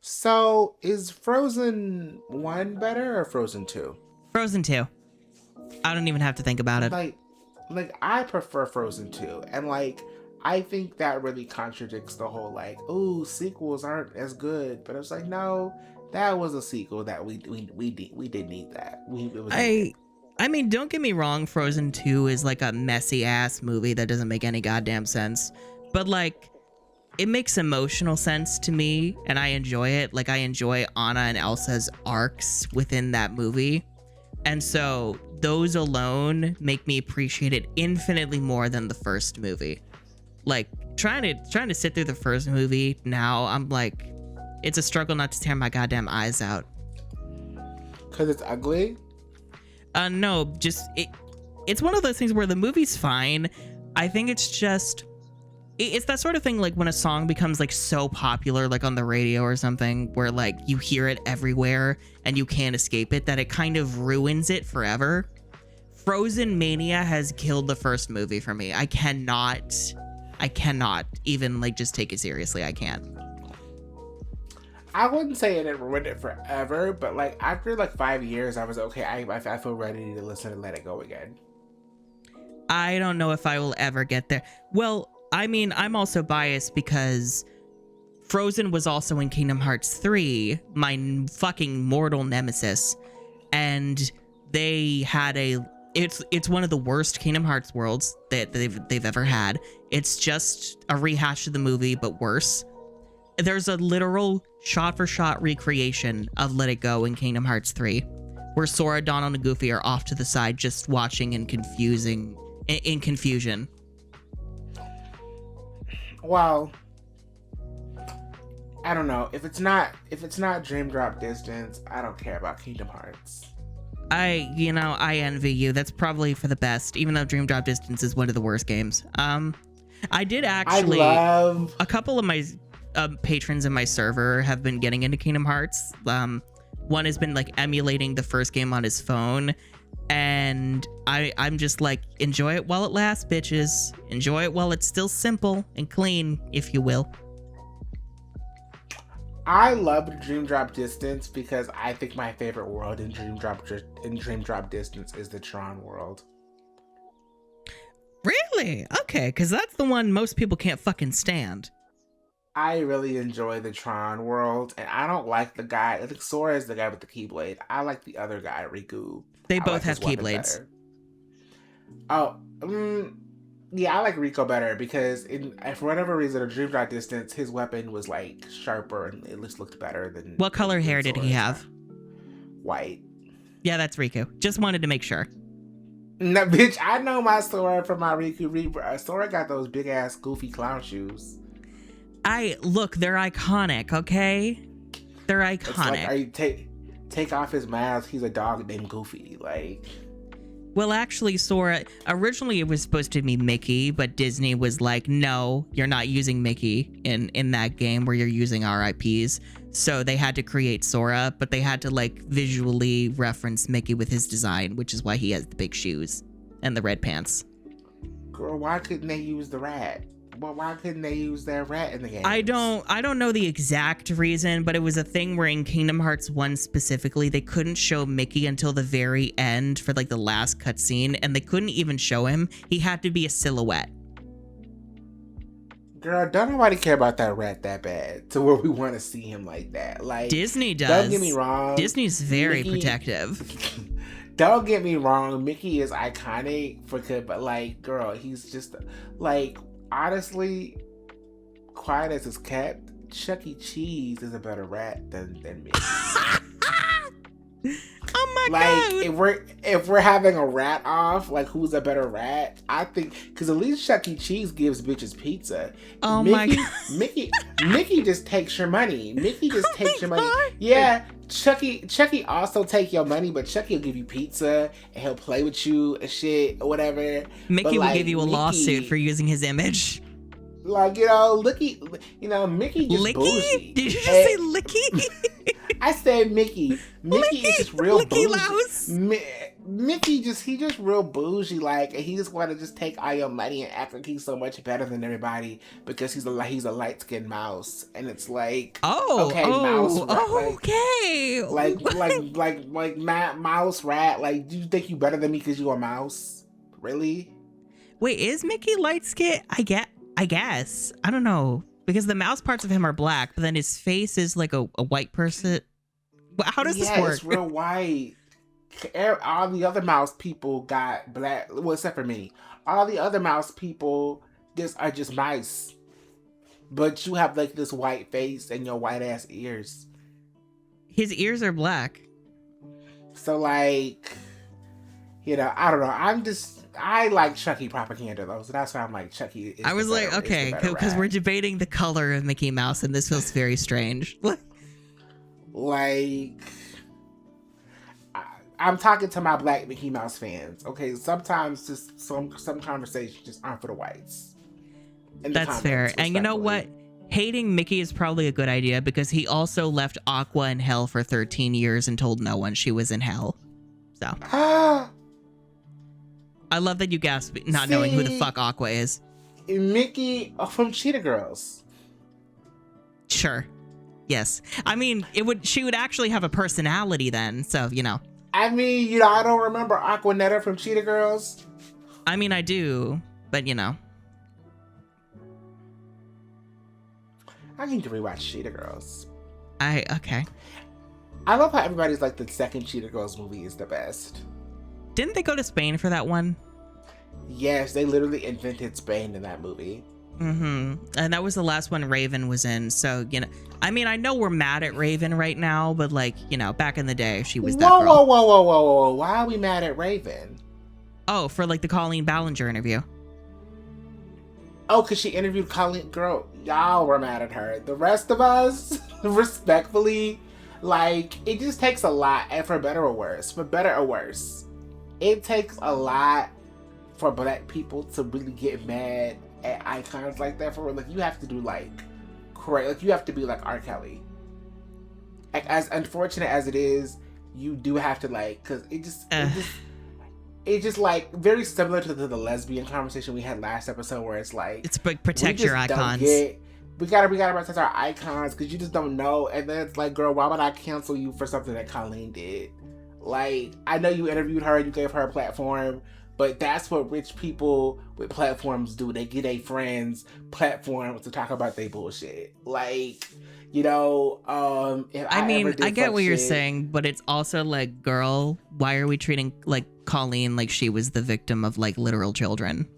So is Frozen 1 better or Frozen 2? Frozen 2. I don't even have to think about it. Like I prefer Frozen 2, and I think that really contradicts the whole ooh, sequels aren't as good. But it's like, no, that was a sequel that we did need that. It was needed. I mean, don't get me wrong, Frozen 2 is like a messy ass movie that doesn't make any goddamn sense. But like, it makes emotional sense to me and I enjoy it. Like, I enjoy Anna and Elsa's arcs within that movie. And so those alone make me appreciate it infinitely more than the first movie. Like, trying to sit through the first movie now, I'm like, it's a struggle not to tear my goddamn eyes out. Cause it's ugly. No, just it's one of those things where the movie's fine. I think it's just it's that sort of thing, like when a song becomes like so popular, like on the radio or something, where like you hear it everywhere and you can't escape it, that it kind of ruins it forever. Frozen Mania has killed the first movie for me. I cannot even like just take it seriously. I can't. I wouldn't say it ruined it forever, but like after like 5 years, I was okay. I feel ready to listen and let it go again. I don't know if I will ever get there. Well, I mean, I'm also biased because Frozen was also in Kingdom Hearts 3, my fucking mortal nemesis, and they had it's one of the worst Kingdom Hearts worlds that they've ever had. It's just a rehash of the movie, but worse. There's a literal shot-for-shot recreation of Let It Go in Kingdom Hearts 3, where Sora, Donald, and Goofy are off to the side just watching in confusion. Well, I don't know. If it's not Dream Drop Distance, I don't care about Kingdom Hearts. I envy you. That's probably for the best, even though Dream Drop Distance is one of the worst games. I did actually. A couple of my patrons in my server have been getting into Kingdom Hearts. One has been like emulating the first game on his phone, and I'm just like, enjoy it while it lasts, bitches. Enjoy it while it's still simple and clean, if you will. I loved Dream Drop Distance because I think my favorite world in Dream Drop Distance is the Tron world. Really? Okay, because that's the one most people can't fucking stand. I really enjoy the Tron world, and I don't like the guy. I think Sora is the guy with the Keyblade. I like the other guy, Riku. They both have Keyblades. Oh, yeah, I like Rico better because for whatever reason, a Dream Drop Distance, his weapon was like sharper and it just looked better than. What color hair did he have? White. Yeah, that's Riku. Just wanted to make sure. No, bitch, I know my Sora from my Riku. Sora got those big ass goofy clown shoes. Look, they're iconic, okay? They're iconic. It's like, take off his mask, he's a dog named Goofy, like. Well, actually, Sora, originally it was supposed to be Mickey, but Disney was like, no, you're not using Mickey in that game where you're using our IPs. So they had to create Sora, but they had to like visually reference Mickey with his design, which is why he has the big shoes and the red pants. Girl, why couldn't they use the rat? Well, why couldn't they use their rat in the game? I don't know the exact reason, but it was a thing where in Kingdom Hearts 1 specifically, they couldn't show Mickey until the very end for like the last cutscene, and they couldn't even show him. He had to be a silhouette. Girl, don't nobody care about that rat that bad to where we want to see him like that. Like, Disney does. Don't get me wrong. Disney's very protective. Don't get me wrong. Mickey is iconic but like, girl, he's just like. Honestly, quiet as it's kept, Chuck E. Cheese is a better rat than me. Oh my god! Like, if we're having a rat off, like who's a better rat? I think because at least Chuck E. Cheese gives bitches pizza. Oh my god! Mickey just takes your money. Mickey just takes your money. Yeah. Chucky also take your money, but Chucky will give you pizza and he'll play with you and shit or whatever. Mickey will give you a lawsuit for using his image. Like, Mickey just Licky? bougie. Did you just say Licky? I said Mickey. Mickey is just real Licky bougie. Mickey he just real bougie, like, and he just want to just take all your money and act like he's so much better than everybody because he's a light skinned mouse, and it's like, okay, mouse, rat, okay, mouse rat, like, do you think you better than me because you a mouse? Really? Wait, is Mickey light skinned? I guess. I don't know, because the mouse parts of him are black, but then his face is like a white person. How does this work? It's real white. All the other mouse people got black, well, except for me. All the other mouse people are just mice, but you have like this white face and your white ass ears. His ears are black. So like, I don't know. I like Chucky propaganda though, so that's why I'm like Chucky. I was like, okay, because we're debating the color of Mickey Mouse, and this feels very strange. Like, I'm talking to my black Mickey Mouse fans. Okay, sometimes just some conversations just aren't for the whites. That's fair. And you know what? Hating Mickey is probably a good idea because he also left Aqua in hell for 13 years and told no one she was in hell. So I love that you gasped, not knowing who the fuck Aqua is. Mickey from Cheetah Girls. Sure. Yes. I mean, she would actually have a personality then, so, I mean, I don't remember Aquanetta from Cheetah Girls. I mean, I do, but I need to rewatch Cheetah Girls. Okay. I love how everybody's like the second Cheetah Girls movie is the best. Didn't they go to Spain for that one? Yes, they literally invented Spain in that movie. Mm-hmm. And that was the last one Raven was in, so, I mean, I know we're mad at Raven right now, but like, back in the day, she was that girl. Whoa. Why are we mad at Raven? Oh, for like the Colleen Ballinger interview. Oh, because she interviewed Colleen. Girl, y'all were mad at her. The rest of us, respectfully, like, it just takes a lot, and for better or worse, it takes a lot for black people to really get mad at icons like that. For real, like, you have to do like you have to be like R. Kelly. Like, as unfortunate as it is, you do have to, like, because it just like very similar to the lesbian conversation we had last episode, where it's like, it's like protect your icons. We gotta protect our icons because you just don't know. And then it's like, girl, why would I cancel you for something that Colleen did? Like, I know you interviewed her and you gave her a platform, but that's what rich people with platforms do. They give their friends platforms to talk about their bullshit. Like, if I get what you're saying, but it's also like, girl, why are we treating like Colleen like she was the victim of like literal children?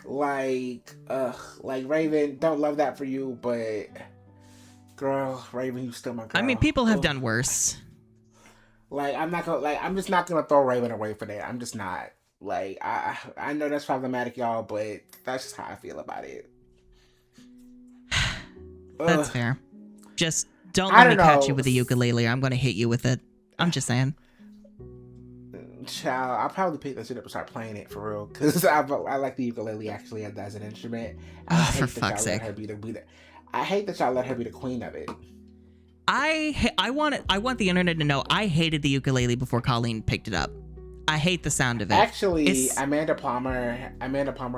Like Raven, don't love that for you, but girl, Raven, you still my girl. I mean, people have done worse. Like, I'm just not gonna throw Raven away for that. I'm just not. Like, I know that's problematic, y'all, but that's just how I feel about it. That's fair. Just don't let me catch you with the ukulele. I'm gonna hit you with it. I'm just saying. Child, I'll probably pick that shit up and start playing it for real, because I like the ukulele actually as an instrument. Oh, for fuck's sake! I hate that y'all let her be the queen of it. I want the internet to know I hated the ukulele before Colleen picked it up. I hate the sound of it. Actually, Amanda Palmer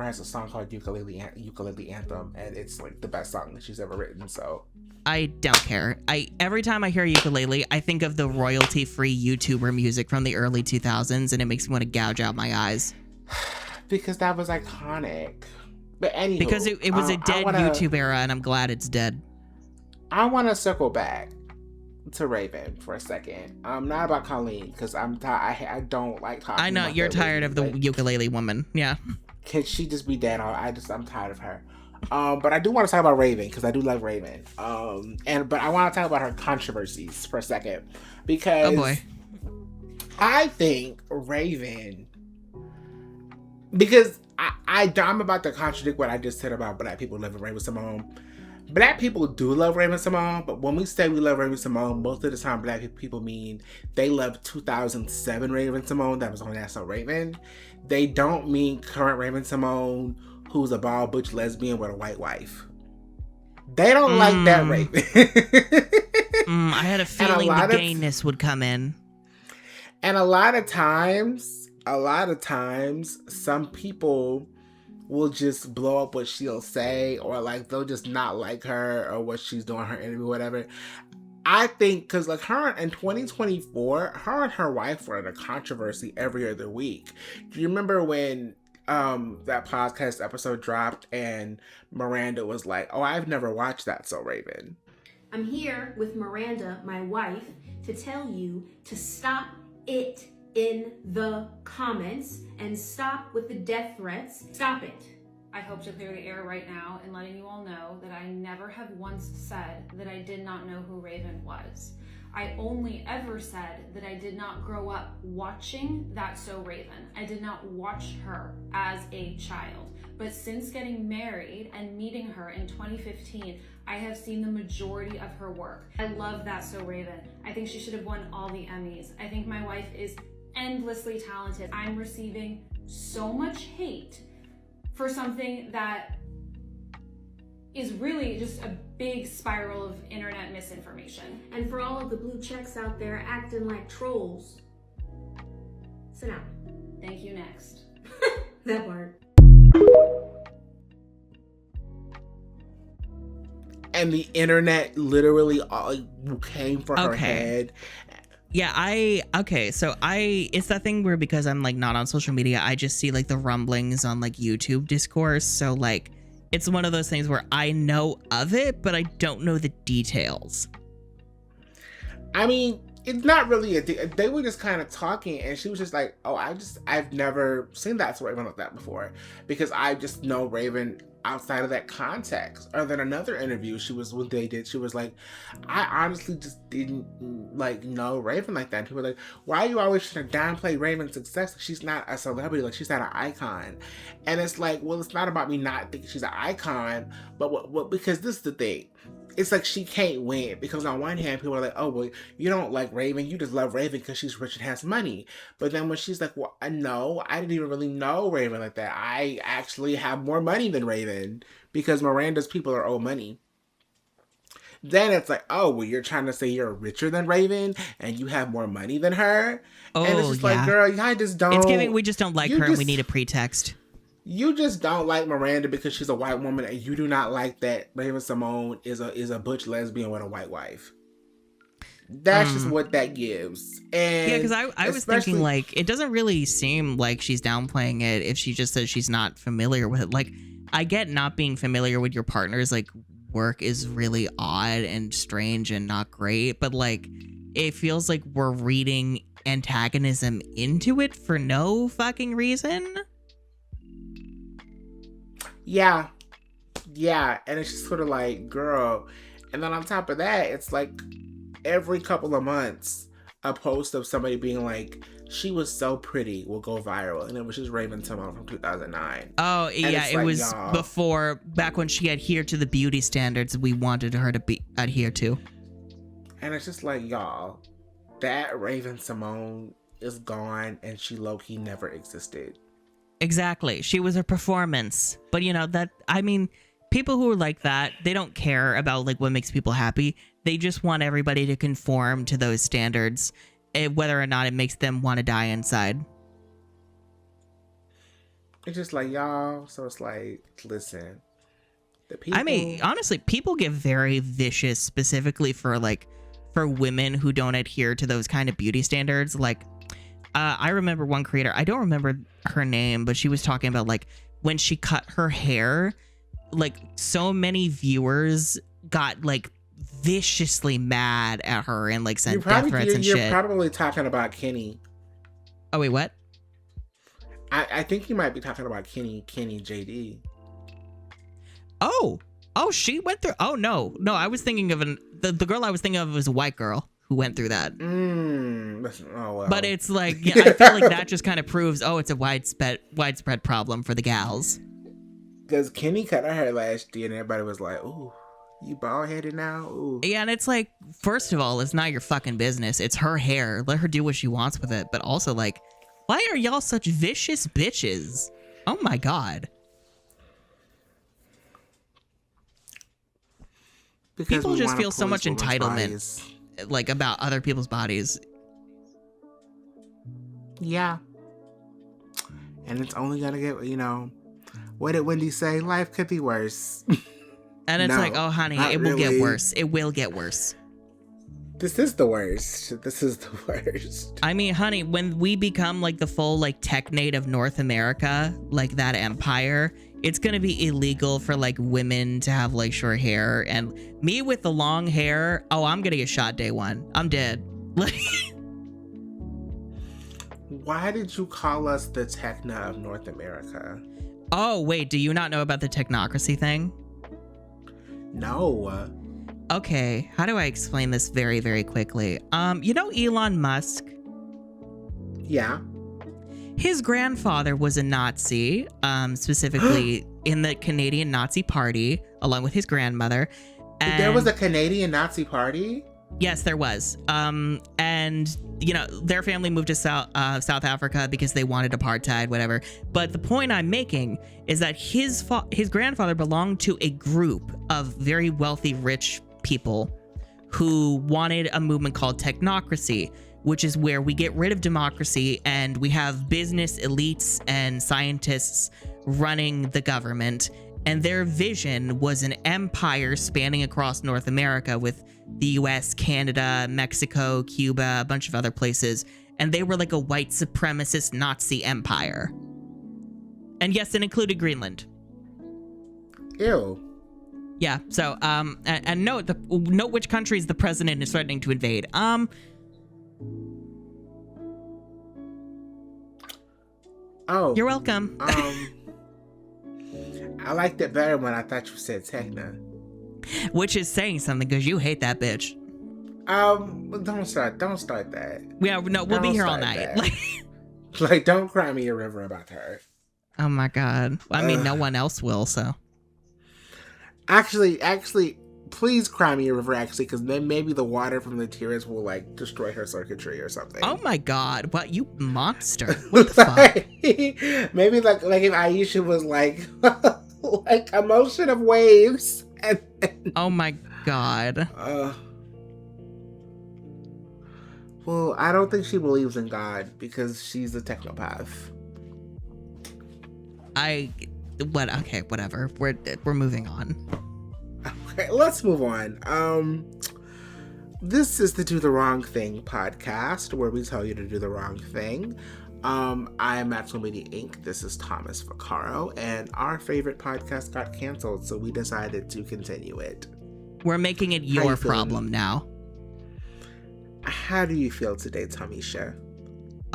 has a song called Ukulele Anthem, and it's like the best song that she's ever written. So I don't care. Every time I hear ukulele, I think of the royalty-free YouTuber music from the early 2000s, and it makes me want to gouge out my eyes. Because that was iconic. But anywho, because it was a dead YouTube era, and I'm glad it's dead. I want to circle back to Raven for a second. Not about Colleen, because I don't like talking. I know about you're tired of the ukulele woman. Yeah. Can she just be dead? I'm tired of her. But I do want to talk about Raven, because I do love Raven. But I want to talk about her controversies for a second, because oh boy, I think Raven, because I'm about to contradict what I just said about black people loving Raven-Symoné. Black people do love Raven-Symoné, but when we say we love Raven-Symoné, most of the time black people mean they love 2007 Raven-Symoné that was on That's So Raven. They don't mean current Raven-Symoné, who's a bald butch lesbian with a white wife. They don't like that Raven. I had a feeling the gayness would come in. And a lot of times, some people will just blow up what she'll say, or like they'll just not like her or what she's doing, her interview, whatever. I think because like her in 2024, her and her wife were in a controversy every other week. Do you remember when that podcast episode dropped and Miranda was like, "Oh, I've never watched That So Raven." I'm here with Miranda, my wife, to tell you to stop it in the comments and stop with the death threats. Stop it. I hope to clear the air right now in letting you all know that I never have once said that I did not know who Raven was. I only ever said that I did not grow up watching That's So Raven. I did not watch her as a child. But since getting married and meeting her in 2015, I have seen the majority of her work. I love That's So Raven. I think she should have won all the Emmys. I think my wife is endlessly talented. I'm receiving so much hate for something that is really just a big spiral of internet misinformation. And for all of the blue checks out there acting like trolls, sit down. Thank you, next. That part. And the internet literally all came for her head. Yeah, so it's that thing where because I'm like not on social media, I just see like the rumblings on like YouTube discourse. So like it's one of those things where I know of it, but I don't know the details. I mean, it's not really they were just kind of talking and she was just like, "Oh, I've never seen That So Raven like that before because I just know Raven outside of that context." Or then another interview she was like, "I honestly just didn't like know Raven like that." And people were like, "Why are you always trying to downplay Raven's success? She's not a celebrity, like she's not an icon." And it's like, well, it's not about me not thinking she's an icon, but what because this is the thing. It's like she can't win because on one hand people are like, "Oh, well, you don't like Raven, you just love Raven because she's rich and has money." But then when she's like, "Well, no, I didn't even really know Raven like that. I actually have more money than Raven because Miranda's people are owed money." Then it's like, "Oh, well, you're trying to say you're richer than Raven and you have more money than her?" Oh, and it's just yeah. like, girl, I just don't. It's giving we just don't like her and we need a pretext. You just don't like Miranda because she's a white woman, and you do not like that Raven-Symoné is a butch lesbian with a white wife. That's just what that gives. And yeah, because I was thinking like it doesn't really seem like she's downplaying it if she just says she's not familiar with it. Like I get not being familiar with your partner's like work is really odd and strange and not great, but like it feels like we're reading antagonism into it for no fucking reason. Yeah, and it's just sort of like, girl. And then on top of that, it's like every couple of months, a post of somebody being like, "She was so pretty" will go viral, and it was just Raven-Symoné from 2009. Oh yeah, it was before, back when she adhered to the beauty standards we wanted her to adhere to. And it's just like, y'all, that Raven-Symoné is gone, and she low-key never existed. Exactly. She was a performance. But you know, people who are like that, they don't care about like what makes people happy. They just want everybody to conform to those standards, whether or not it makes them want to die inside. It's just like, y'all, so it's like, listen. The people... I mean, honestly, people get very vicious specifically for women who don't adhere to those kind of beauty standards. Like, I remember one creator, I don't remember her name, but she was talking about like when she cut her hair, like so many viewers got like viciously mad at her and like sent death threats and shit. You're probably talking about Kenny. Oh wait, what? I think you might be talking about Kenny JD. Oh, she went through. Oh no, I was thinking of the girl I was thinking of was a white girl who went through that. Oh well. But it's like, yeah, I feel like that just kind of proves, it's a widespread problem for the gals. Because Kenny cut her hair last year and everybody was like, "Ooh, you bald headed now?" Ooh. Yeah, and it's like, first of all, it's not your fucking business. It's her hair. Let her do what she wants with it. But also, like, why are y'all such vicious bitches? Oh my god. Because people just feel so much entitlement, like, about other people's bodies. Yeah. And it's only gonna get, what did Wendy say? Life could be worse. And it's No, like, oh, honey, not it will get really. worse. It will get worse. This is the worst. This is the worst. I mean, honey, when we become like the full like tech native North America, like that empire, it's gonna be illegal for like women to have like short hair. And me with the long hair, oh, I'm gonna get shot day one. I'm dead. Like, Why did you call us the Techna of North America? oh wait, do you not know about the technocracy thing? No. Okay, how do I explain this very, very quickly? Elon Musk? Yeah. His grandfather was a Nazi, specifically in the Canadian Nazi Party, along with his grandmother. And There was a Canadian Nazi party? yes, there was. And their family moved to South Africa because they wanted apartheid, whatever. But the point I'm making is that his grandfather belonged to a group of very wealthy, rich people who wanted a movement called technocracy, which is where we get rid of democracy and we have business elites and scientists running the government. And their vision was an empire spanning across North America with the US, Canada, Mexico, Cuba, a bunch of other places. And they were like a white supremacist Nazi empire. And yes, it included Greenland. Ew. Yeah, so, and note which countries the president is threatening to invade. Oh. You're welcome. I liked it better when I thought you said Techna. Which is saying something, because you hate that bitch. Don't start that. Yeah, no, we'll be Don't here all start night. that. Like, don't cry me a river about her. Oh my god. I mean, no one else will, so. Actually, please cry me a river, because then maybe the water from the tears will, like, destroy her circuitry or something. Oh my god, what, you monster. What the fuck? Maybe, like if Aisha was, like, like a motion of waves. And Oh my god. Well, I don't think she believes in God because she's a technopath. Okay, whatever. We're moving on. Okay, let's move on. This is the Do the Wrong Thing podcast, where we tell you to do the wrong thing. I am Maxwell Media Inc. This is Thomas Vaccaro, and our favorite podcast got canceled, so we decided to continue it. We're making it you your feeling? problem now. How do you feel today, Tamisha?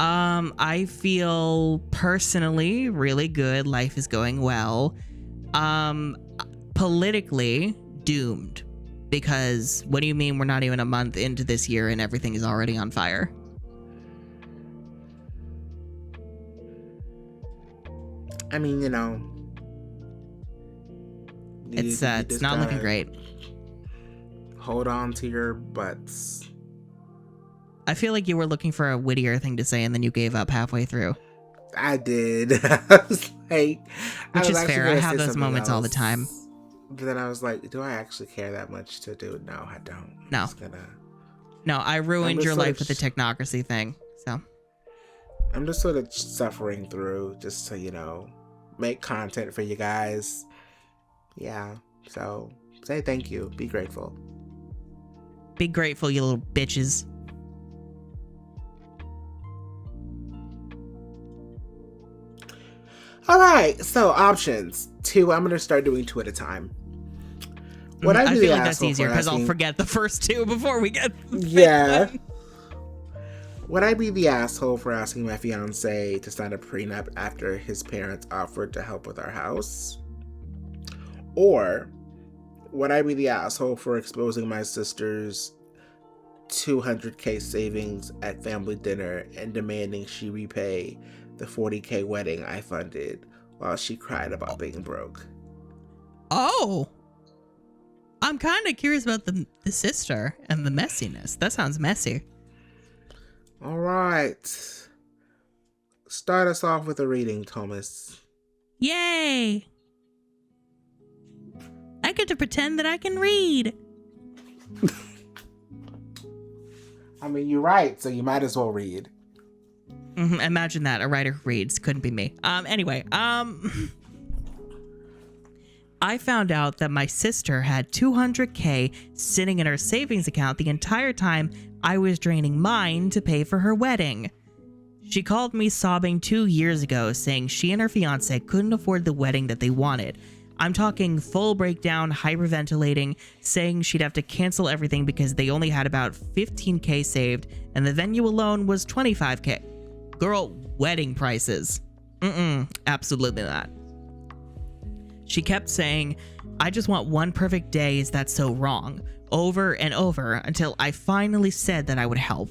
I feel personally really good. Life is going well. Politically doomed, because what do you mean we're not even a month into this year and everything is already on fire? I mean, It's not looking great. Hold on to your butts. I feel like you were looking for a wittier thing to say and then you gave up halfway through. I did. I was like, Which is actually fair. gonna I have say those something moments all the else. time. But then I was like, do I actually care that much to do it? No, I don't. No. I'm just gonna... No, I ruined just your sort life of with the technocracy thing. So I'm just sort of suffering through just to, make content for you guys. Yeah. So say thank you. Be grateful. be grateful, you little bitches. All right, so options. Two, I'm going to start doing two at a time. Would I I be feel the like that's asshole easier for because I'll asking- forget the first two before we get. Yeah. Would I be the asshole for asking my fiance to sign a prenup after his parents offered to help with our house? Or would I be the asshole for exposing my sister's $200K savings at family dinner and demanding she repay the $40K wedding I funded while she cried about being broke? Oh, I'm kind of curious about the sister and the messiness. That sounds messy. All right. Start us off with a reading, Thomas. Yay! I get to pretend that I can read. I mean, you're right, so you might as well read. Imagine that, a writer who reads. Couldn't be me. Anyway, I found out that my sister had $200K sitting in her savings account the entire time I was draining mine to pay for her wedding. She called me sobbing 2 years ago, saying she and her fiance couldn't afford the wedding that they wanted. I'm talking full breakdown, hyperventilating, saying she'd have to cancel everything because they only had about 15K saved and the venue alone was 25K. Girl, wedding prices. Absolutely not. She kept saying, I just want one perfect day, is that so wrong? Over and over until I finally said that I would help.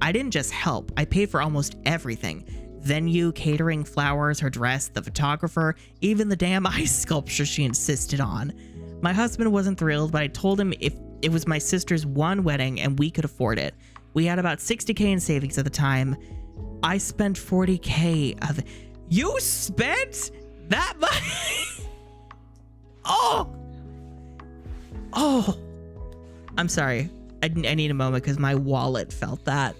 I didn't just help, I paid for almost everything. Venue, catering, flowers, her dress, the photographer, even the damn ice sculpture she insisted on. My husband wasn't thrilled, but I told him if it was my sister's one wedding and we could afford it. We had about 60K in savings at the time. I spent 40K of it. You spent that much? Oh! I'm sorry. I need a moment because my wallet felt that.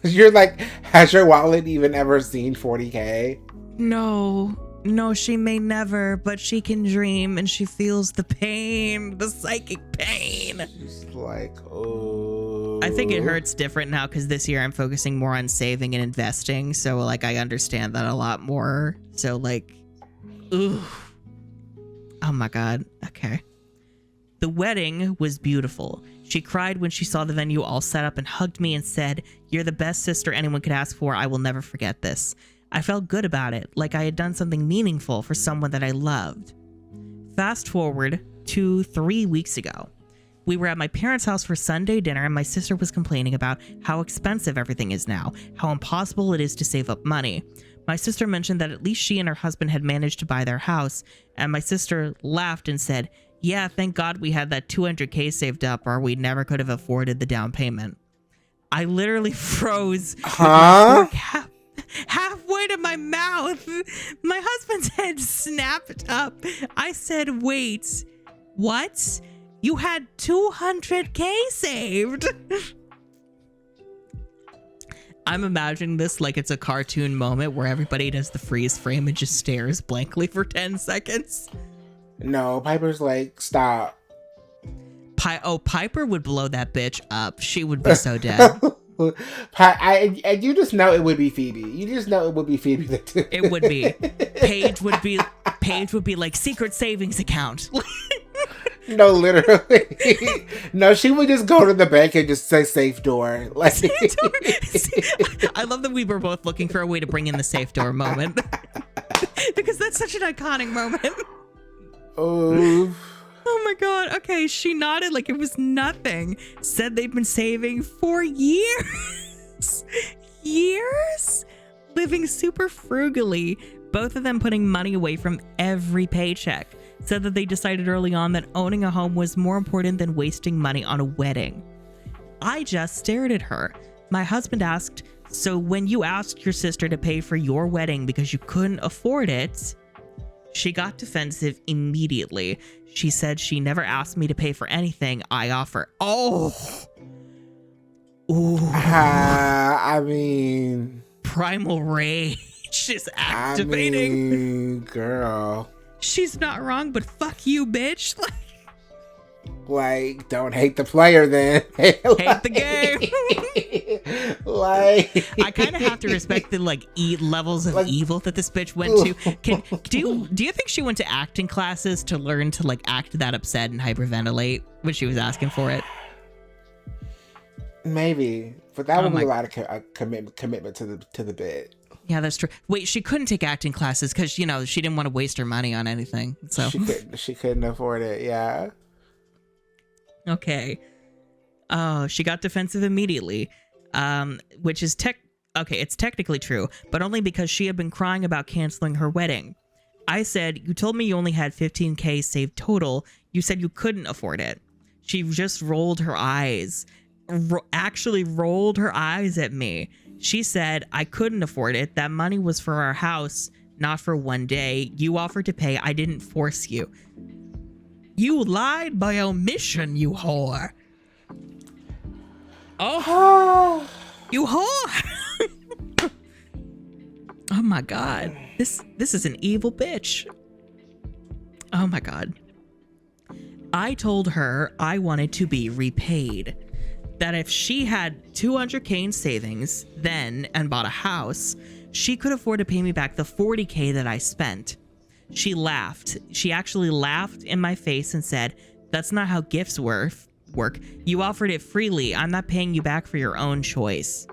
You're like, has your wallet even ever seen 40K? No, she may never, but she can dream and she feels the pain, the psychic pain. She's like, oh. I think it hurts different now because this year I'm focusing more on saving and investing. So, like, I understand that a lot more. So, like, ooh. Oh my God. Okay. The wedding was beautiful. She cried when she saw the venue all set up and hugged me and said, "You're the best sister anyone could ask for. I will never forget this." I felt good about it, like I had done something meaningful for someone that I loved. Fast forward to 3 weeks ago. We were at my parents' house for Sunday dinner and my sister was complaining about how expensive everything is now, how impossible it is to save up money. My sister mentioned that at least she and her husband had managed to buy their house, and my sister laughed and said, "Yeah, thank God we had that 200K saved up or we never could have afforded the down payment." I literally froze. Huh? Halfway to my mouth. My husband's head snapped up. I said, "Wait, what? You had 200K saved?" I'm imagining this like it's a cartoon moment where everybody does the freeze frame and just stares blankly for 10 seconds. No, Piper's like, stop. Piper would blow that bitch up. She would be so dead. And you just know it would be Phoebe. You just know it would be Phoebe. It would be. Paige would be like, secret savings account. No, literally. No, she would just go to the bank and just say safe door. Like, I love that we were both looking for a way to bring in the safe door moment. Because that's such an iconic moment. Oh my God. Okay, she nodded like it was nothing. Said they'd been saving for years. Years? Living super frugally. Both of them putting money away from every paycheck. Said that they decided early on that owning a home was more important than wasting money on a wedding. I just stared at her. My husband asked, "So when you asked your sister to pay for your wedding because you couldn't afford it?" She got defensive immediately. She said she never asked me to pay for anything I offer. Oh! Ooh. I mean... Primal rage is activating. I mean, girl. She's not wrong, but fuck you, bitch. Like, don't hate the player then. Hate the game. Like, I kind of have to respect the levels of like, evil that this bitch went to. Do you think she went to acting classes to learn to act that upset and hyperventilate when she was asking for it? Maybe, but that would be a lot of commitment to the bit. Yeah, that's true. Wait, she couldn't take acting classes because she didn't want to waste her money on anything. So she couldn't afford it. Yeah. Okay. Oh, she got defensive immediately, which is it's technically true, but only because she had been crying about canceling her wedding. I said, "You told me you only had 15K saved total. You said you couldn't afford it." She just rolled her eyes, actually rolled her eyes at me. She said, "I couldn't afford it. That money was for our house, not for one day. You offered to pay. I didn't force you." You lied by omission, you whore. Oh, you whore. my God. This is an evil bitch. Oh my God. I told her I wanted to be repaid. That if she had $200K in savings then and bought a house, she could afford to pay me back the $40K that I spent. She laughed. She actually laughed in my face and said, "That's not how gifts work. You offered it freely. I'm not paying you back for your own choice."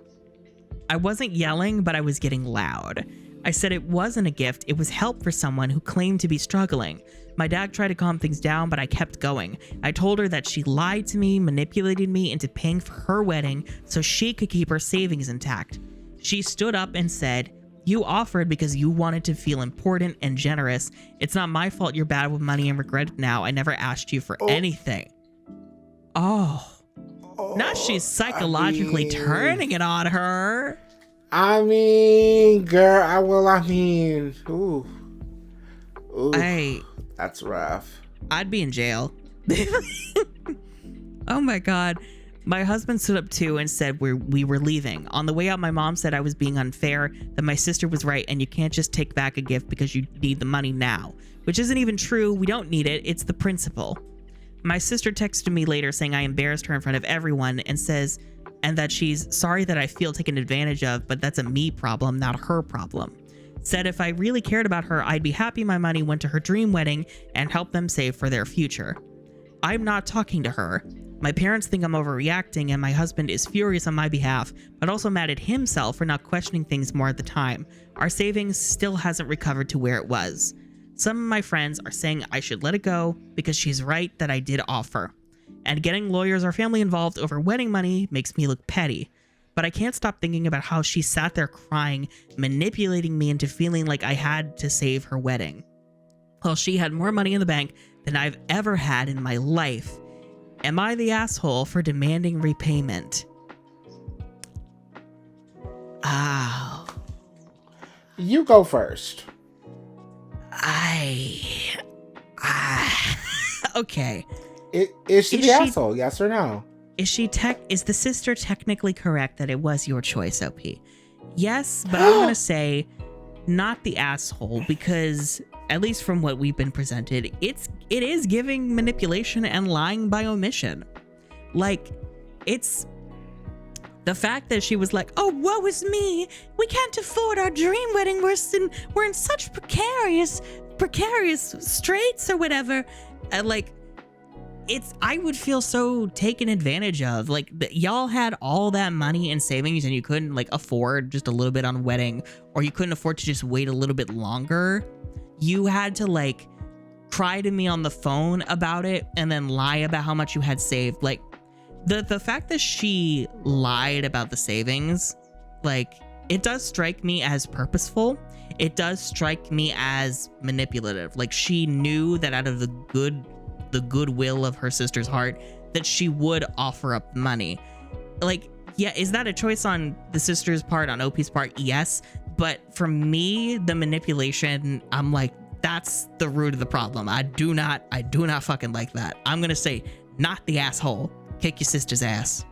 I wasn't yelling, but I was getting loud. I said it wasn't a gift, it was help for someone who claimed to be struggling. My dad tried to calm things down, but I kept going. I told her that she lied to me, manipulated me into paying for her wedding so she could keep her savings intact. She stood up and said, "You offered because you wanted to feel important and generous. It's not my fault you're bad with money and regret it now. I never asked you for anything." Oh. Now she's psychologically turning it on her. I mean, girl, ooh. That's rough. I'd be in jail. Oh my God. My husband stood up too and said we were leaving. On the way out, my mom said I was being unfair, that my sister was right, and you can't just take back a gift because you need the money now. Which isn't even true. We don't need it. It's the principle. My sister texted me later saying I embarrassed her in front of everyone and that she's sorry that I feel taken advantage of, but that's a me problem, not her problem. Said if I really cared about her, I'd be happy my money went to her dream wedding and helped them save for their future. I'm not talking to her. My parents think I'm overreacting and my husband is furious on my behalf, but also mad at himself for not questioning things more at the time. Our savings still hasn't recovered to where it was. Some of my friends are saying I should let it go because she's right that I did offer. And getting lawyers or family involved over wedding money makes me look petty. But I can't stop thinking about how she sat there crying, manipulating me into feeling like I had to save her wedding. Well, she had more money in the bank than I've ever had in my life. Am I the asshole for demanding repayment? Ow. You go first. Okay. Is she the asshole? Yes or no? Is the sister technically correct that it was your choice, OP? Yes, but I'm gonna say not the asshole because at least from what we've been presented, it is giving manipulation and lying by omission. Like, it's the fact that she was like, "Oh, woe is me. We can't afford our dream wedding. We're in such precarious straits or whatever." And like, I would feel so taken advantage of. Like, y'all had all that money in savings and you couldn't like afford just a little bit on a wedding, or you couldn't afford to just wait a little bit longer. You had to like cry to me on the phone about it and then lie about how much you had saved. Like, the fact that she lied about the savings, like, it does strike me as purposeful. It does strike me as manipulative. Like, she knew that out of the goodwill of her sister's heart that she would offer up money. Like, yeah, is that a choice on the sister's part, on OP's part? Yes. But for me, the manipulation, I'm like, that's the root of the problem. I do not fucking like that. I'm gonna say, not the asshole. Kick your sister's ass.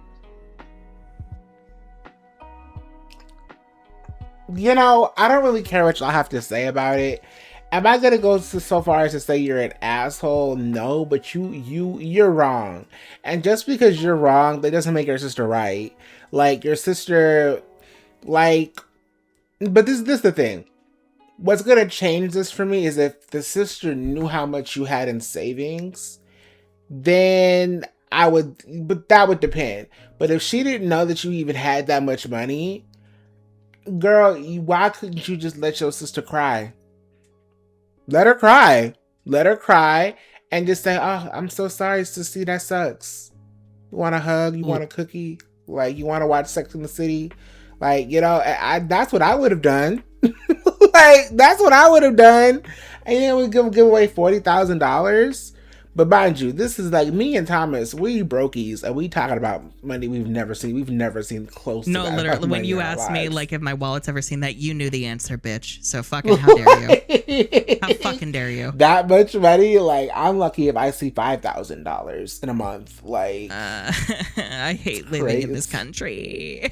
You know, I don't really care what y'all have to say about it. Am I gonna go so far as to say you're an asshole? No, but you're wrong. And just because you're wrong, that doesn't make your sister right. Like, your sister, like, but this is the thing. What's gonna change this for me is if the sister knew how much you had in savings, then but that would depend. But if she didn't know that you even had that much money, girl, why couldn't you just let your sister cry? Let her cry. Let her cry and just say, "Oh, I'm so sorry to see that sucks. You want a hug? You want a cookie? Like, you want to watch Sex and the City?" Like, you know, that's what I would have done. Like, that's what I would have done. And then we give away $40,000. But mind you, this is like me and Thomas, we brokies, and we talking about money we've never seen. We've never seen close to that. No, literally, when you asked me, like, if my wallet's ever seen that, you knew the answer, bitch. So fucking how dare you? How fucking dare you? That much money? Like, I'm lucky if I see $5,000 in a month. Like, I hate living in this country.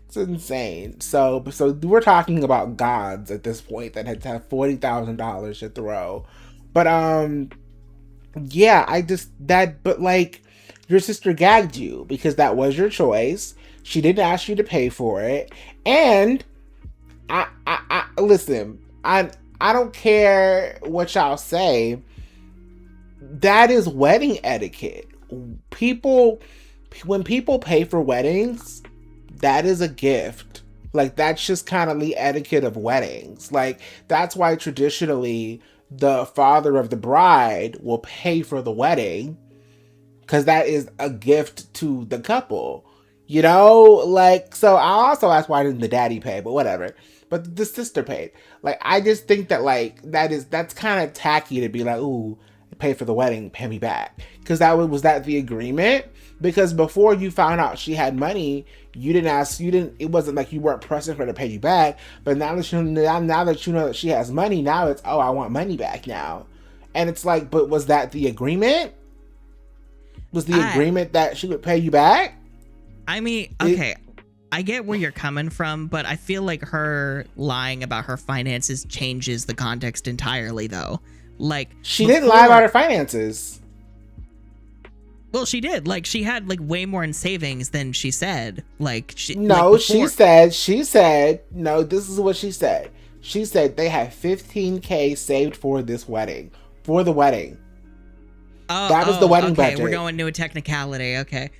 It's insane. So we're talking about gods at this point that had to have $40,000 to throw. But yeah, but like, your sister gagged you because that was your choice. She didn't ask you to pay for it. And I listen, I don't care what y'all say. That is wedding etiquette. When people pay for weddings, that is a gift. Like, that's just kind of the etiquette of weddings. Like, that's why traditionally the father of the bride will pay for the wedding, because that is a gift to the couple. You know, like, so I also asked why didn't the daddy pay, but whatever. But the sister paid. Like, I just think that, like, that's kind of tacky to be like, ooh, pay for the wedding, pay me back. Because was that the agreement? Because before you found out she had money, it wasn't like you weren't pressing her to pay you back. But now that you know that she has money, now it's, oh, I want money back now. And it's like, but was that the agreement? Was the agreement that she would pay you back? I mean, okay, I get where you're coming from, but I feel like her lying about her finances changes the context entirely, though. Like, she didn't lie about her finances. Well, she did. Like, she had like way more in savings than she said. Like, she said, no, this is what she said. She said they had $15,000 saved for this wedding, for the wedding. That was the wedding budget. We're going to a technicality. Okay.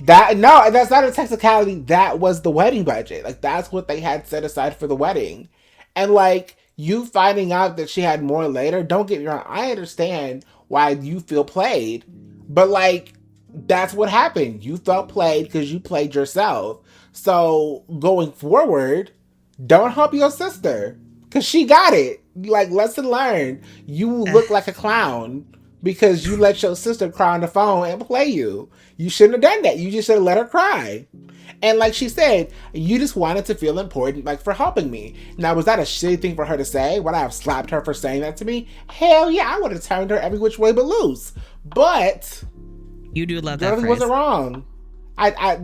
That's not a technicality. That was the wedding budget. Like, that's what they had set aside for the wedding. And like, you finding out that she had more later, don't get me wrong, I understand why you feel played. But like, that's what happened. You felt played because you played yourself. So going forward, don't help your sister, because she got it. Like, lesson learned. You look like a clown because you let your sister cry on the phone and play you. You shouldn't have done that. You just should have let her cry. And like she said, you just wanted to feel important, like, for helping me. Now, was that a shitty thing for her to say? Would I have slapped her for saying that to me? Hell yeah, I would have turned her every which way but loose. But you do love that phrase. Wasn't wrong. I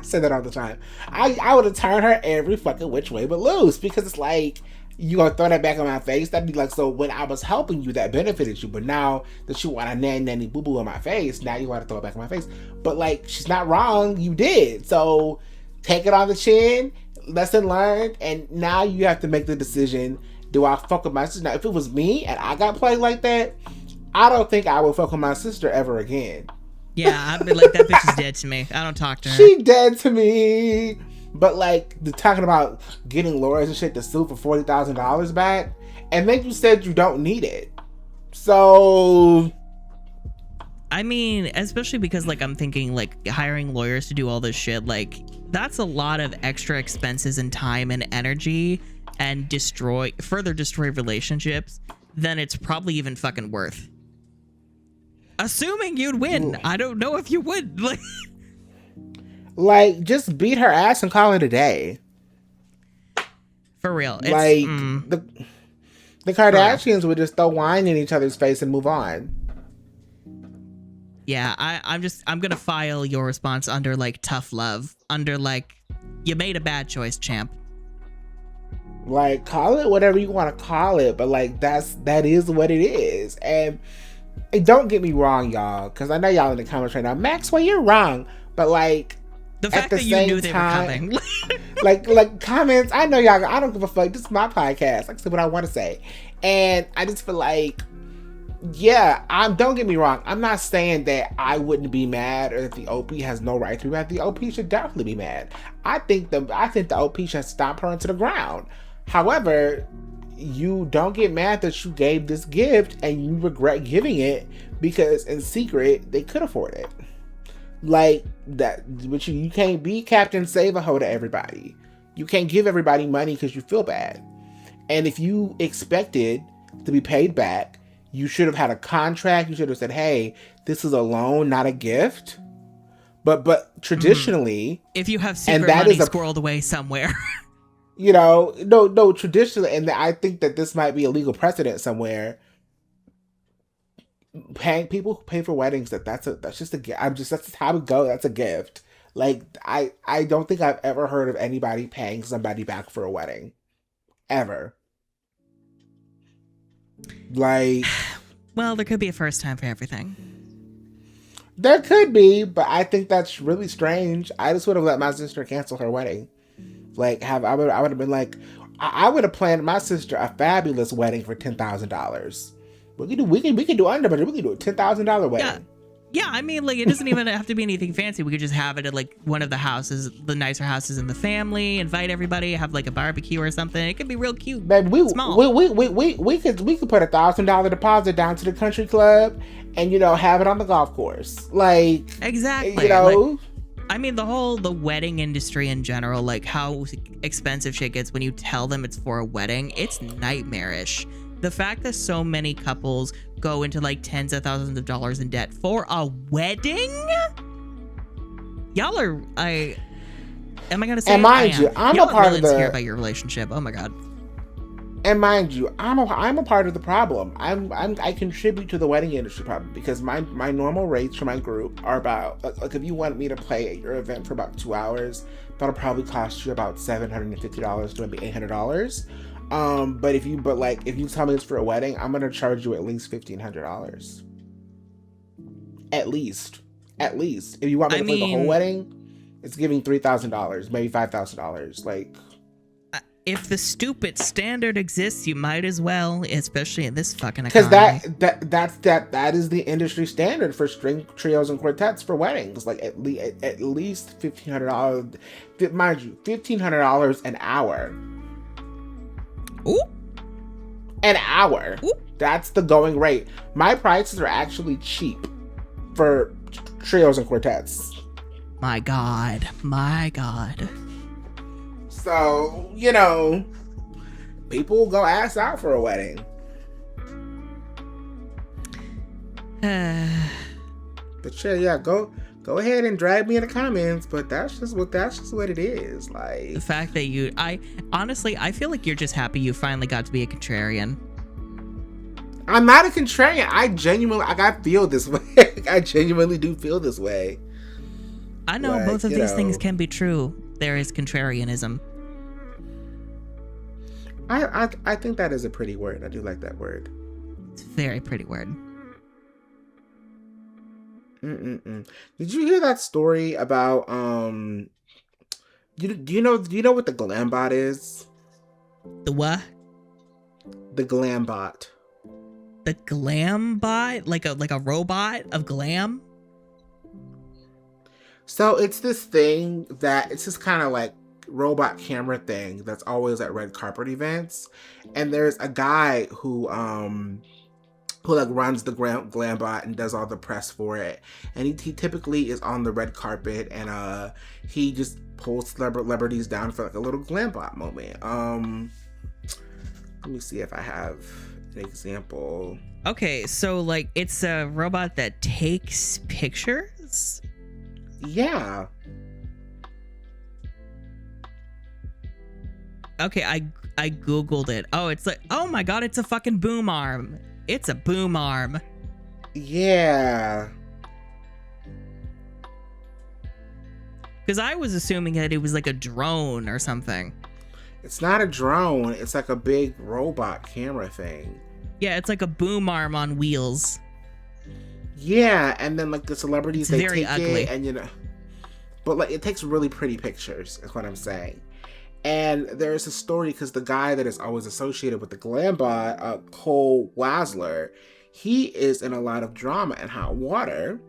say that all the time. I would have turned her every fucking which way but loose, because it's like, you gonna throw that back on my face? That'd be like, so when I was helping you, that benefited you, but now that you want a nanny boo boo on my face, now you want to throw it back on my face. But like, she's not wrong. You did. So take it on the chin. Lesson learned. And now you have to make the decision. Do I fuck with my sister? Now, if it was me and I got played like that, I don't think I would fuck with my sister ever again. Yeah, I'd be like, that bitch is dead to me. I don't talk to her. She dead to me. But like, talking about getting lawyers and shit to sue for $40,000 back, and then you said you don't need it. So, I mean, especially because like, I'm thinking like hiring lawyers to do all this shit, like, that's a lot of extra expenses and time and energy, and further destroy relationships than it's probably even fucking worth. Assuming you'd win. Ooh. I don't know if you would. Like, just beat her ass and call it a day. For real. It's, like, the Kardashians would just throw wine in each other's face and move on. Yeah, I'm gonna file your response under like tough love. Under like, you made a bad choice, champ. Like, call it whatever you want to call it, but like, that is what it is. And don't get me wrong, y'all, because I know y'all in the comments right now, Maxwell, you're wrong. But like, the fact that you knew they were coming. like comments, I know y'all, I don't give a fuck. This is my podcast. I can say what I want to say. And I just feel like, yeah, don't get me wrong. I'm not saying that I wouldn't be mad or that the OP has no right to be mad. The OP should definitely be mad. I think the OP should stomp her into the ground. However, you don't get mad that you gave this gift and you regret giving it because in secret they could afford it. Like that, but you can't be Captain Save-A-Ho to everybody. You can't give everybody money because you feel bad. And if you expected to be paid back, you should have had a contract. You should have said, "Hey, this is a loan, not a gift." But traditionally, if you have secret money squirreled away somewhere, you know, no, traditionally, and I think that this might be a legal precedent somewhere. Paying people who pay for weddings, that's just a gift. That's just how it goes. That's a gift. Like, I don't think I've ever heard of anybody paying somebody back for a wedding. Ever. Like, Well, there could be a first time for everything. there could be, but I think that's really strange. I just would have let my sister cancel her wedding. Like, I would have been like, I would have planned my sister a fabulous wedding for $10,000. We can do under budget. We can do a $10,000 wedding. Yeah, I mean, like, it doesn't even have to be anything fancy. We could just have it at, like, one of the houses, the nicer houses in the family, invite everybody, have, like, a barbecue or something. It could be real cute. Baby, we could put $1,000 deposit down to the country club and, have it on the golf course. Like, Exactly. Like, I mean, the wedding industry in general, like, how expensive shit gets when you tell them it's for a wedding, it's nightmarish. The fact that so many couples go into like tens of thousands of dollars in debt for a wedding? Y'all are, am I gonna say? And mind you, I'm a part of the. Insecure about your relationship. Oh my god. And mind you, I'm a part of the problem. I contribute to the wedding industry problem because my normal rates for my group are about, like, if you want me to play at your event for about 2 hours, that'll probably cost you about $750 to maybe $800. But if you tell me it's for a wedding, I'm gonna charge you at least $1,500. At least. If you want me to play the whole wedding, it's giving $3,000, maybe $5,000. Like, if the stupid standard exists, you might as well, especially in this fucking economy. Because that is the industry standard for string trios and quartets for weddings. Like, at least $1,500. Mind you, $1,500 an hour. Ooh. An hour. Ooh. That's the going rate. My prices are actually cheap for trios and quartets. My God. So, people will go ass out for a wedding. But yeah, go ahead and drag me in the comments, but that's just what it is. Like, the fact that I feel like you're just happy you finally got to be a contrarian. I'm not a contrarian. I feel this way. I genuinely do feel this way. I know both of these things can be true. There is contrarianism. I think that is a pretty word. I do like that word. It's a very pretty word. Did you hear that story about do you know what the glam bot is? The what? The glam bot. The glam bot? Like a robot of glam? So it's this thing that it's just kind of like robot camera thing that's always at red carpet events, and there's a guy who like runs the glam bot and does all the press for it, and he typically is on the red carpet, and he just pulls celebrities down for like a little glam bot moment. Let me see if I have an example. Okay, so like it's a robot that takes pictures? Yeah. Okay, I googled it. Oh, it's like, oh my god, it's a fucking boom arm. It's a boom arm. Yeah. Because I was assuming that it was like a drone or something. It's not a drone. It's like a big robot camera thing. Yeah, it's like a boom arm on wheels. Yeah, and then like the celebrities, it's they very take ugly. It, and but like it takes really pretty pictures. Is what I'm saying. And there's a story because the guy that is always associated with the Glambot, Cole Wasler, he is in a lot of drama and hot water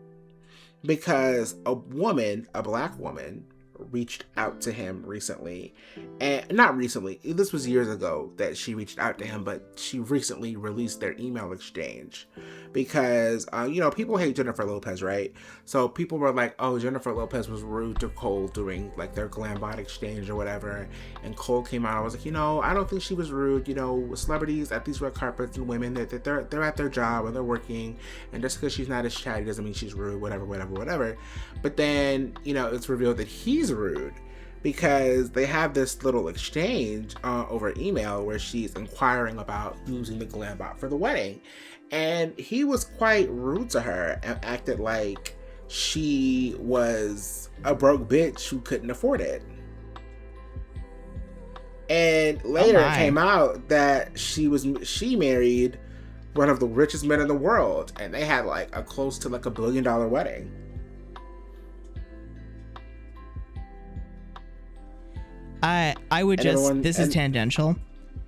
because a black woman, reached out to him recently. And not recently, this was years ago that she reached out to him, but she recently released their email exchange because, people hate Jennifer Lopez, right? So people were like, oh, Jennifer Lopez was rude to Cole during like their Glambot exchange or whatever. And Cole came out and was like, I don't think she was rude. Celebrities at these red carpets and women, they're at their job and they're working. And just because she's not as chatty doesn't mean she's rude, whatever. But then, it's revealed that he's rude because they have this little exchange over email where she's inquiring about using the Glambot for the wedding. And he was quite rude to her and acted like she was a broke bitch who couldn't afford it. And later it came out that she married one of the richest men in the world, and they had like a close to like $1 billion wedding. I would this is tangential,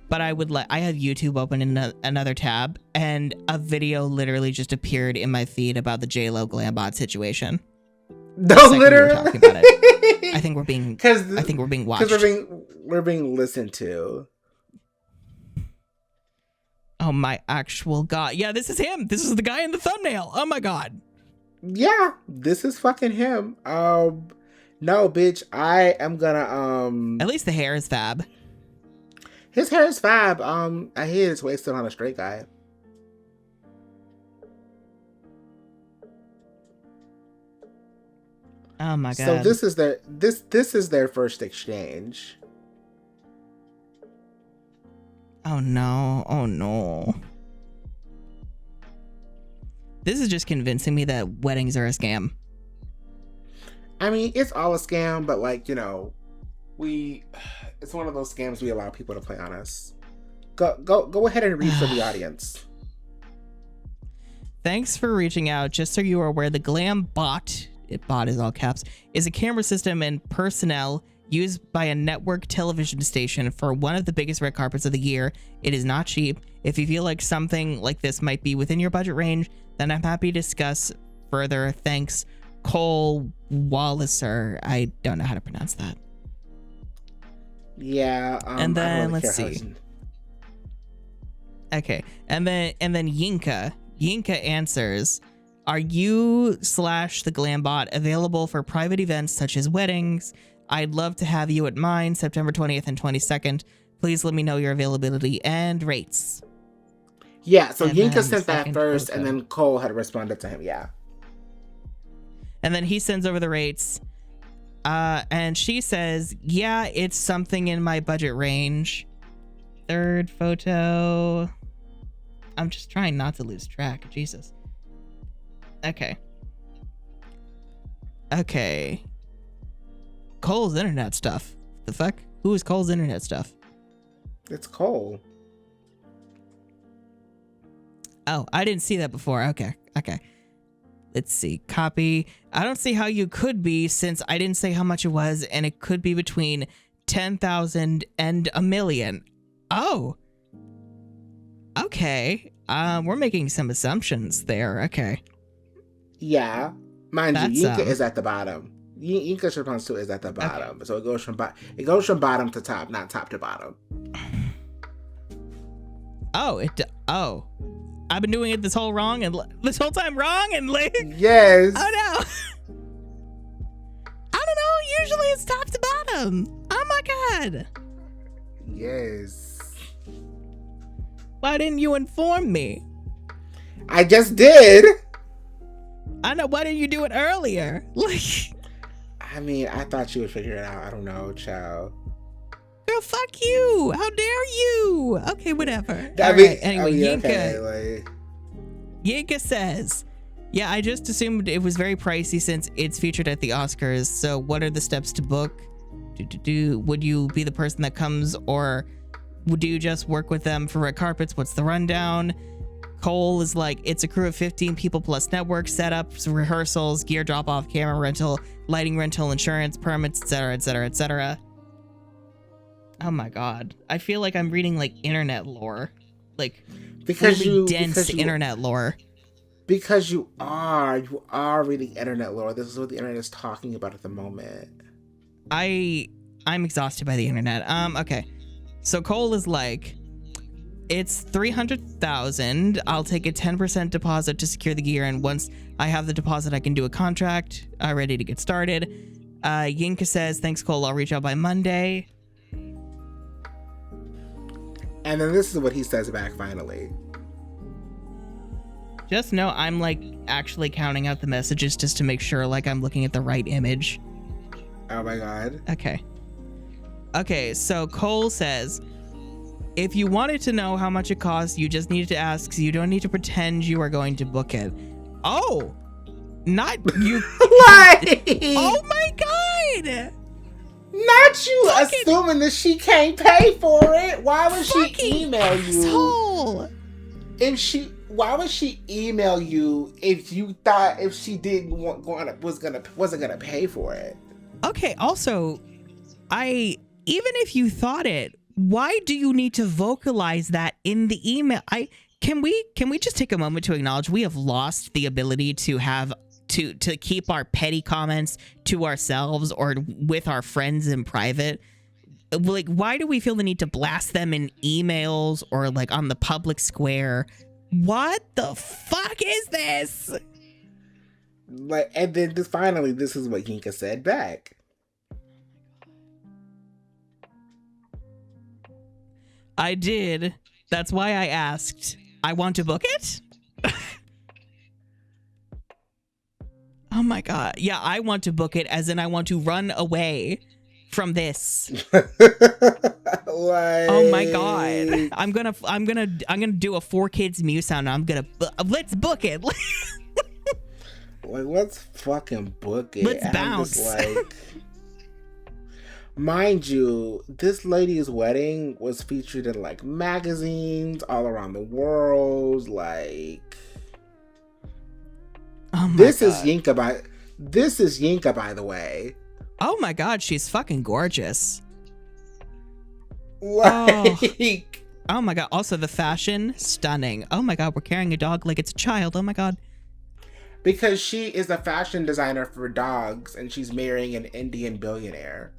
but I have YouTube open in another tab, and a video literally just appeared in my feed about the JLo Glambot situation. No, literally. Talking about it. I think we're being watched. Because we're being listened to. Oh my actual god! Yeah, this is him. This is the guy in the thumbnail. Oh my god. Yeah, this is fucking him. No, bitch, I am gonna At least the hair is fab. His hair is fab. I hear it's wasted on a straight guy. Oh my god. So this is their first exchange. Oh no. Oh no. This is just convincing me that weddings are a scam. I mean, it's all a scam, but like, you know, it's one of those scams we allow people to play on us. Go ahead and read for the audience. Thanks for reaching out. Just so you are aware, the Glambot, bot is all caps, is a camera system and personnel used by a network television station for one of the biggest red carpets of the year. It is not cheap. If you feel like something like this might be within your budget range, then I'm happy to discuss further. Thanks, Cole Walliser. I don't know how to pronounce that. Yeah. And then let's see. Okay. And then Yinka. Yinka answers, are you / the Glambot available for private events such as weddings? I'd love to have you at mine, September 20th and 22nd. Please let me know your availability and rates. Yeah, so Yinka sent that first, and then Cole had responded to him, yeah. And then he sends over the rates. And she says, yeah, it's something in my budget range. Third photo. I'm just trying not to lose track. Jesus. Okay. Okay. Cole's internet stuff. The fuck? Who is Cole's internet stuff? It's Cole. Oh, I didn't see that before. Okay. Let's see. Copy. I don't see how you could be, since I didn't say how much it was, and it could be between 10,000 and $1 million. Oh. Okay. We're making some assumptions there. Okay. Yeah. Mind you, Yinka is at the bottom. Yinka's response to is at the bottom. Okay. So it goes from bottom to top, not top to bottom. Oh. I've been doing it this whole time wrong and like. Yes. Oh no. I don't know. Usually it's top to bottom. Oh my god. Yes. Why didn't you inform me? I just did. I know. Why didn't you do it earlier? Like. I mean, I thought you would figure it out. I don't know, child. Girl, fuck you. How dare you? Okay, whatever. Anyway, Yinka. Yinka says, yeah, I just assumed it was very pricey since it's featured at the Oscars. So what are the steps to book? Would you be the person that comes, or would you just work with them for red carpets? What's the rundown? Cole is like, it's a crew of 15 people plus network setups, rehearsals, gear drop off, camera rental, lighting rental, insurance, permits, etc., etc., etc. Oh my god. I feel like I'm reading like internet lore. Like dense internet lore. Because you are reading internet lore. This is what the internet is talking about at the moment. I'm exhausted by the internet. Okay. So Cole is like, it's 300,000. I'll take a 10% deposit to secure the gear, and once I have the deposit, I can do a contract ready to get started. Yinka says, thanks, Cole. I'll reach out by Monday. And then this is what he says back finally. Just know I'm like actually counting out the messages just to make sure like I'm looking at the right image. Oh my god. Okay, so Cole says, if you wanted to know how much it costs, you just needed to ask, so you don't need to pretend you are going to book it. Oh, not you. What? Oh my god. Not you assuming that she can't pay for it. Why would she Fucking email you? asshole. Why would she email you if you thought if she didn't wasn't gonna pay for it? Okay, also, even if you thought it, why do you need to vocalize that in the email? Can we just take a moment to acknowledge we have lost the ability to have to keep our petty comments to ourselves or with our friends in private? Like, why do we feel the need to blast them in emails or like on the public square? What the fuck is this? Like, and then finally, this is what Yinka said back. I did. That's why I asked. I want to book it? Oh my god. Yeah, I want to book it as in I want to run away from this. Like, Oh my god. I'm gonna do a 4Kids Mew sound. Let's book it. like, let's fucking book it. Let's And bounce. I'm just like, mind you, this lady's wedding was featured in like magazines all around the world. Like, Oh my this god. is Yinka, by the way. Oh my god, she's fucking gorgeous. Like, Oh my god. Also the fashion, stunning. Oh my god, we're carrying a dog like it's a child. Oh my god. because she is a fashion designer for dogs, and she's marrying an Indian billionaire.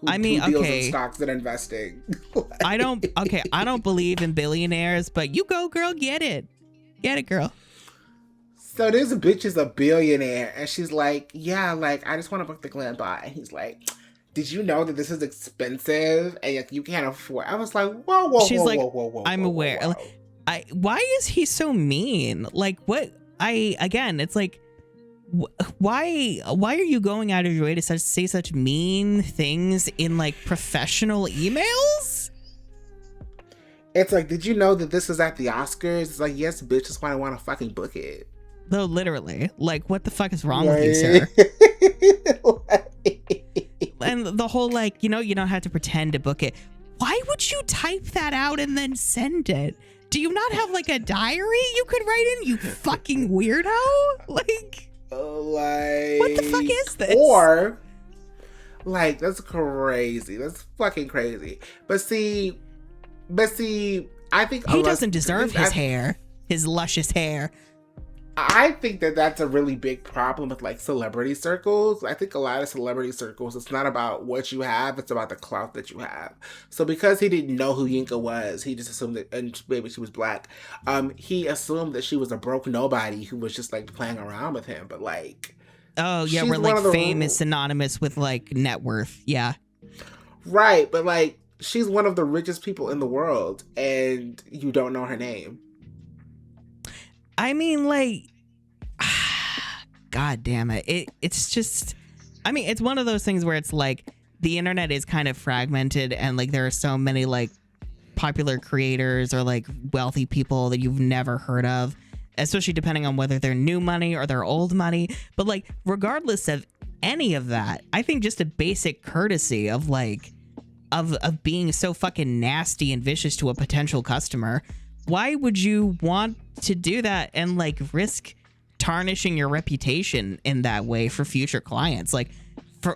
Who deals okay. in stocks and investing. I don't believe in billionaires, but you go, girl, get it. Get it, girl. So this bitch is a billionaire, and she's like, yeah, like, I just want to book the Glam Bot. And he's like, did you know that this is expensive and like, you can't afford? I was like, whoa, She's whoa, like, whoa, whoa, whoa. I'm whoa, aware. whoa, whoa. Why is he so mean? Like, what? Again, it's like, why are you going out of your way to say such mean things in like professional emails? It's like, did you know that this is at the Oscars? It's like, yes, bitch, that's why I want to fucking book it. No, literally. Like, what the fuck is wrong with you, sir? And the whole, like, you don't have to pretend to book it. Why would you type that out and then send it? Do you not have, like, a diary you could write in, you fucking weirdo? Like, what the fuck is this? Or, like, that's crazy. That's fucking crazy. But see, I think he doesn't deserve his hair, his luscious hair. I think that that's a really big problem with like celebrity circles. I think a lot of celebrity circles, it's not about what you have, it's about the clout that you have. So because he didn't know who Yinka was, he just assumed that, and maybe she was black, he assumed that she was a broke nobody who was just like playing around with him. But like, oh yeah, she's we're one like of the fame is synonymous with like net worth. Yeah. Right, but like, she's one of the richest people in the world, and you don't know her name. I mean, like, god damn it. It's just, I mean, it's one of those things where it's like the internet is kind of fragmented and like there are so many like popular creators or like wealthy people that you've never heard of, especially depending on whether they're new money or they're old money. But like, regardless of any of that, I think just a basic courtesy of like, of being so fucking nasty and vicious to a potential customer. Why would you want to do that and like risk tarnishing your reputation in that way for future clients? Like,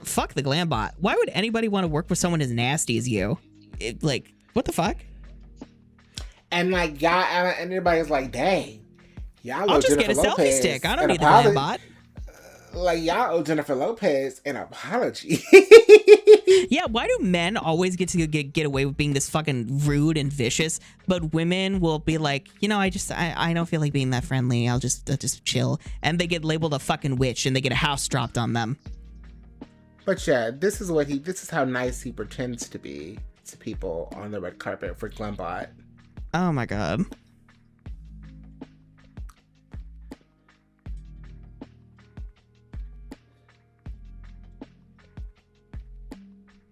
fuck the Glam Bot. Why would anybody want to work with someone as nasty as you? Like, what the fuck? And like, y'all, and everybody's like, dang, y'all. I'll just Jennifer get a Lopez selfie stick. I don't an need the Glam apology. Bot. Like, y'all owe Jennifer Lopez an apology. Yeah, why do men always get to get away with being this fucking rude and vicious, but women will be like, I don't feel like being that friendly. I'll just chill, and they get labeled a fucking witch and they get a house dropped on them. But yeah, this is how nice he pretends to be to people on the red carpet for Glam Bot. Oh my god.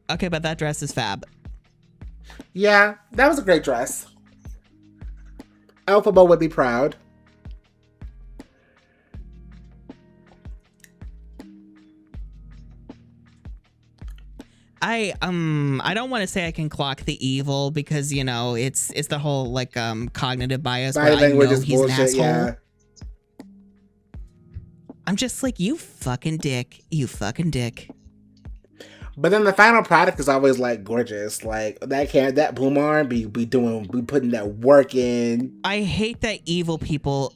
Okay, but that dress is fab. Yeah, that was a great dress. Elphaba would be proud. I don't want to say I can clock the evil because it's the whole like cognitive bias where Body I language know is he's an bullshit. asshole. Yeah. I'm just like, you fucking dick. But then the final product is always like gorgeous. Like that boom arm be putting that work in. I hate that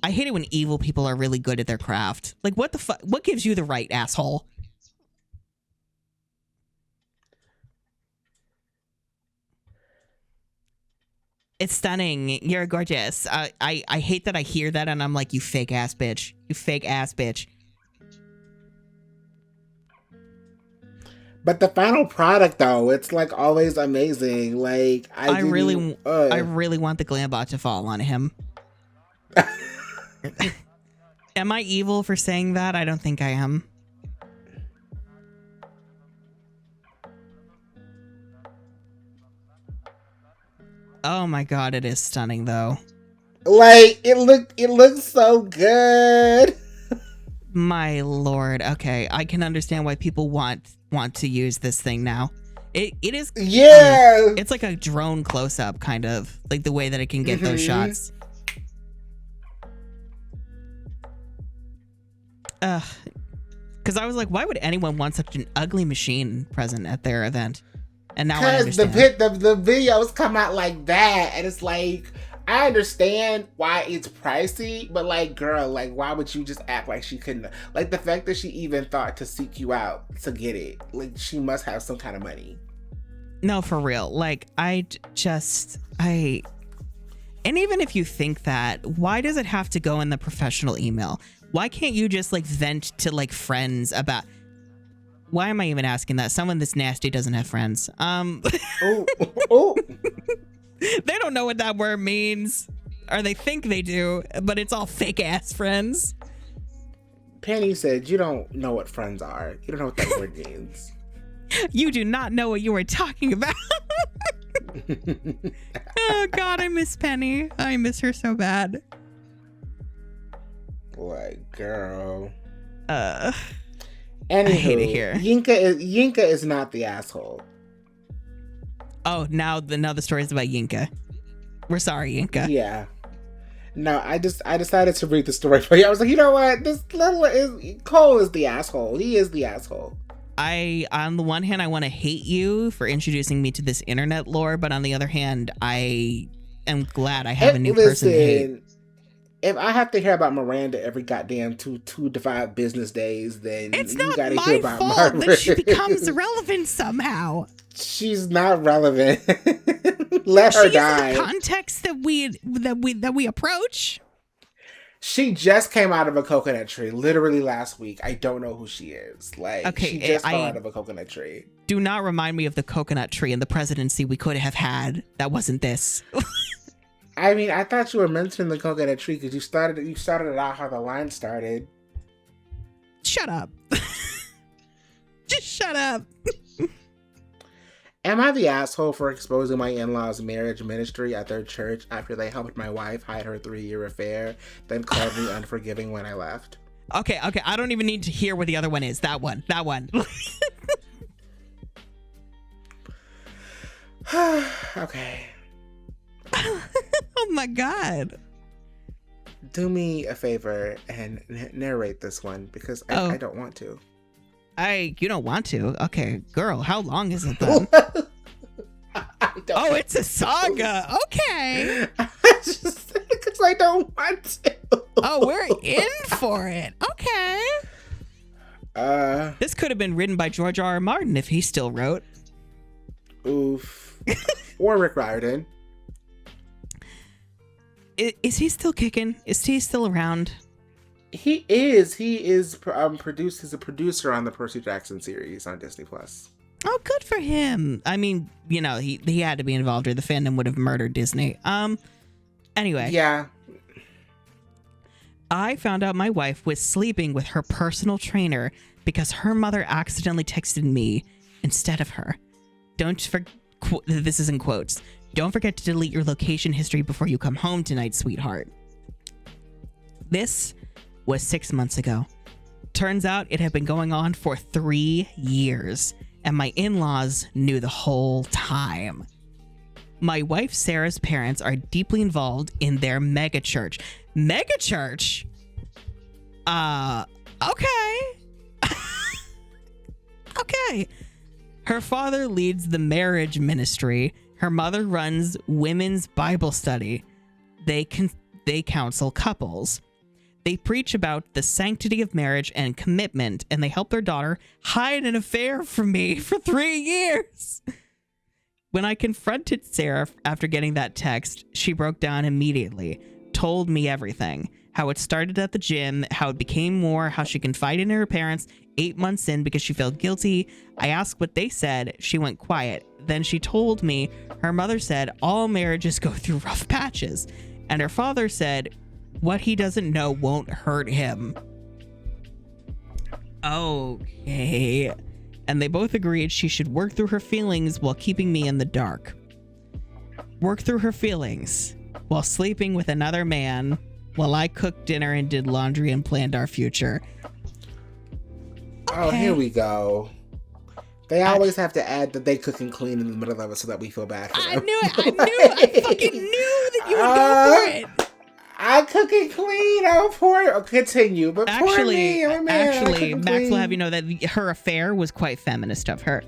I hate it when evil people are really good at their craft. Like, what the fuck? What gives you the right, asshole? It's stunning. You're gorgeous. I hate that I hear that and I'm like, you fake ass bitch. You fake ass bitch. But the final product, though, it's like always amazing. Like I really want the glam bot to fall on him. Am I evil for saying that? I don't think I am. Oh my god, it is stunning though. Like it looks so good. My lord. Okay, I can understand why people want to use this thing now. It is it's like a drone close up kind of, like the way that it can get those shots. Because I was like, why would anyone want such an ugly machine present at their event? And now I understand. The videos come out like that, and it's like, I understand why it's pricey, but like, girl, like, why would you just act like she couldn't? Like, the fact that she even thought to seek you out to get it, like, she must have some kind of money. No, for real. Like, and even if you think that, why does it have to go in the professional email? Why can't you just like vent to like friends about? Why am I even asking that? Someone this nasty doesn't have friends. Oh. They don't know what that word means, or they think they do, but it's all fake ass friends. Penny said, "You don't know what friends are. You don't know what that word means. You do not know what you were talking about." Oh God, I miss Penny. I miss her so bad. Like, girl. Anywho, I hate it here. Yinka is not the asshole. Oh, now the story is about Yinka. We're sorry, Yinka. Yeah. No, I decided to read the story for you. I was like, you know what? Cole is the asshole. He is the asshole. On the one hand, I want to hate you for introducing me to this internet lore, but on the other hand, I am glad I have a new person to hate. If I have to hear about Miranda every goddamn 2 to 5 business days, then it's you gotta not hear my about fault Margaret. that she becomes relevant somehow. She's not relevant. Let her die. She's in the context that we approach. She just came out of a coconut tree, literally last week. I don't know who she is. Like, okay, she just fell out of a coconut tree. Do not remind me of the coconut tree and the presidency we could have had. That wasn't this. I mean, I thought you were mentioning the coconut tree because you started it out how the line started. Shut up. Just shut up. Am I the asshole for exposing my in-laws' marriage ministry at their church after they helped my wife hide her 3-year affair, then called me unforgiving when I left? Okay. I don't even need to hear what the other one is. That one. Okay. Oh my God. Do me a favor and narrate this one because I don't want to. You don't want to? Okay, girl, how long is it then? It's a saga. Okay. Just because I don't want to. Oh, we're in for it. Okay. This could have been written by George R.R. Martin if he still wrote. Oof. Or Rick Riordan. Is he still kicking? Is he still around? He is. He's a producer on the Percy Jackson series on Disney Plus. Oh, good for him. I mean, he had to be involved or the fandom would have murdered Disney. Anyway. Yeah. I found out my wife was sleeping with her personal trainer because her mother accidentally texted me instead of her. This is in quotes. Don't forget to delete your location history before you come home tonight, sweetheart. This was 6 months ago. Turns out it had been going on for 3 years. and my in-laws knew the whole time. My wife Sarah's parents are deeply involved in their mega church. Mega church? Okay. Okay. Her father leads the marriage ministry. Her mother runs women's Bible study. They counsel couples. They preach about the sanctity of marriage and commitment, and they help their daughter hide an affair from me for 3 years. When I confronted Sarah after getting that text, she broke down immediately, told me everything. How it started at the gym, how it became more, how she confided in her parents 8 months in because she felt guilty. I asked what they said. She went quiet. Then she told me her mother said all marriages go through rough patches. And her father said what he doesn't know won't hurt him. Okay. And they both agreed she should work through her feelings while keeping me in the dark. Work through her feelings while sleeping with another man while I cooked dinner and did laundry and planned our future. Oh, here we go. They always have to add that they cook and clean in the middle of it so that we feel bad for them. I knew it. I fucking knew that you would go for it. I cook and clean. Oh, poor. Continue, but poor me. Oh, man, actually, Max will have you know that her affair was quite feminist of her.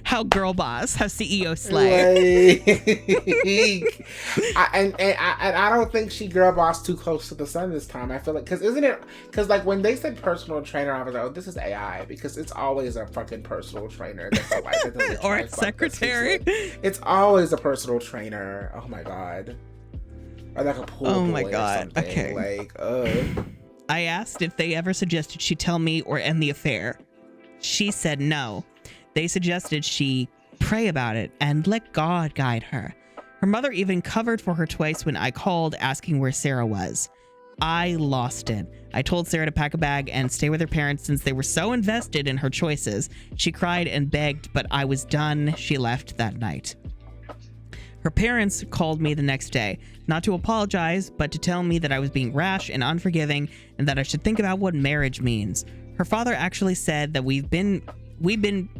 How girl boss, how CEO slay. I don't think she girl boss too close to the sun this time. I feel like because like when they said personal trainer, I was like, oh, this is AI, because it's always a fucking personal trainer that's or a secretary. It's always a personal trainer. Oh my god. Or like a pool boy. Oh my god. Or something. Okay. Like, I asked if they ever suggested she tell me or end the affair. She said no. They suggested she pray about it and let God guide her. Her mother even covered for her twice when I called asking where Sarah was. I lost it. I told Sarah to pack a bag and stay with her parents since they were so invested in her choices. She cried and begged, but I was done. She left that night. Her parents called me the next day, not to apologize, but to tell me that I was being rash and unforgiving and that I should think about what marriage means. Her father actually said that we've been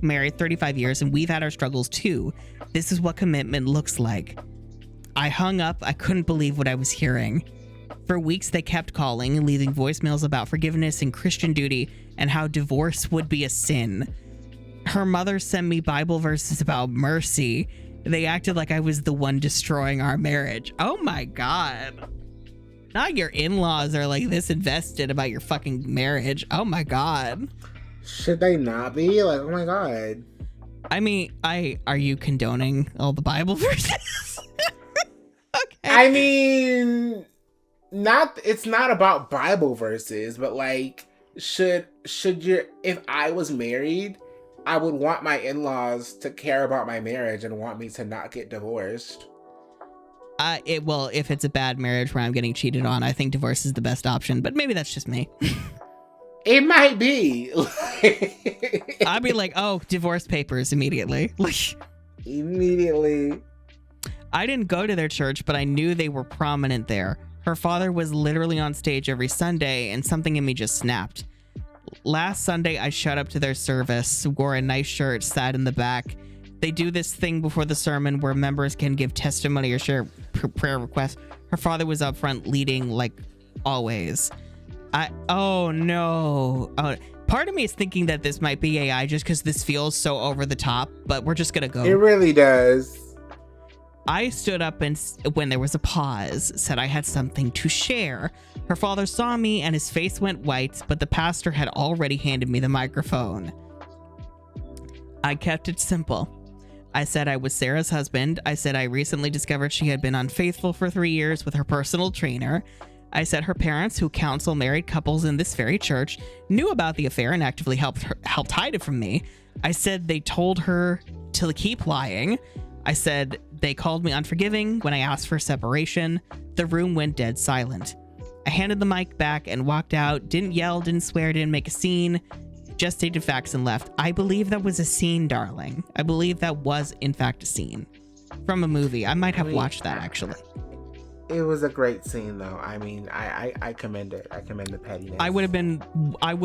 married 35 years and we've had our struggles too. This is what commitment looks like. I hung up. I couldn't believe what I was hearing. For weeks, they kept calling and leaving voicemails about forgiveness and Christian duty and how divorce would be a sin. Her mother sent me Bible verses about mercy. They acted like I was the one destroying our marriage. Oh my God. Not your in-laws are like this invested about your fucking marriage. Oh my God. Should they not be? Like, oh my God. I mean, are you condoning all the Bible verses? Okay. I mean, it's not about Bible verses, but like, if I was married, I would want my in-laws to care about my marriage and want me to not get divorced. Well, if it's a bad marriage where I'm getting cheated on, I think divorce is the best option, but maybe that's just me. It might be. I'd be like, oh, divorce papers immediately. Immediately. I didn't go to their church, but I knew they were prominent there. Her father was literally on stage every Sunday, and something in me just snapped. Last Sunday, I showed up to their service, wore a nice shirt, sat in the back. They do this thing before the sermon where members can give testimony or share prayer requests. Her father was up front leading, like always. Oh no. Oh, part of me is thinking that this might be AI just because this feels so over the top, but we're just gonna go. It really does. I stood up and when there was a pause, said I had something to share. Her father saw me and his face went white, but the pastor had already handed me the microphone. I kept it simple. I said I was Sarah's husband. I said I recently discovered she had been unfaithful for 3 years with her personal trainer. I said her parents, who counsel married couples in this very church, knew about the affair and actively helped hide it from me. I said they told her to keep lying. I said they called me unforgiving when I asked for separation. The room went dead silent. I handed the mic back and walked out. Didn't yell, didn't swear, didn't make a scene. Just stated facts and left. I believe that was a scene, darling. I believe that was, in fact, a scene from a movie. I might have watched that, actually. It was a great scene, though. I mean, I commend it. I commend the pettiness. I would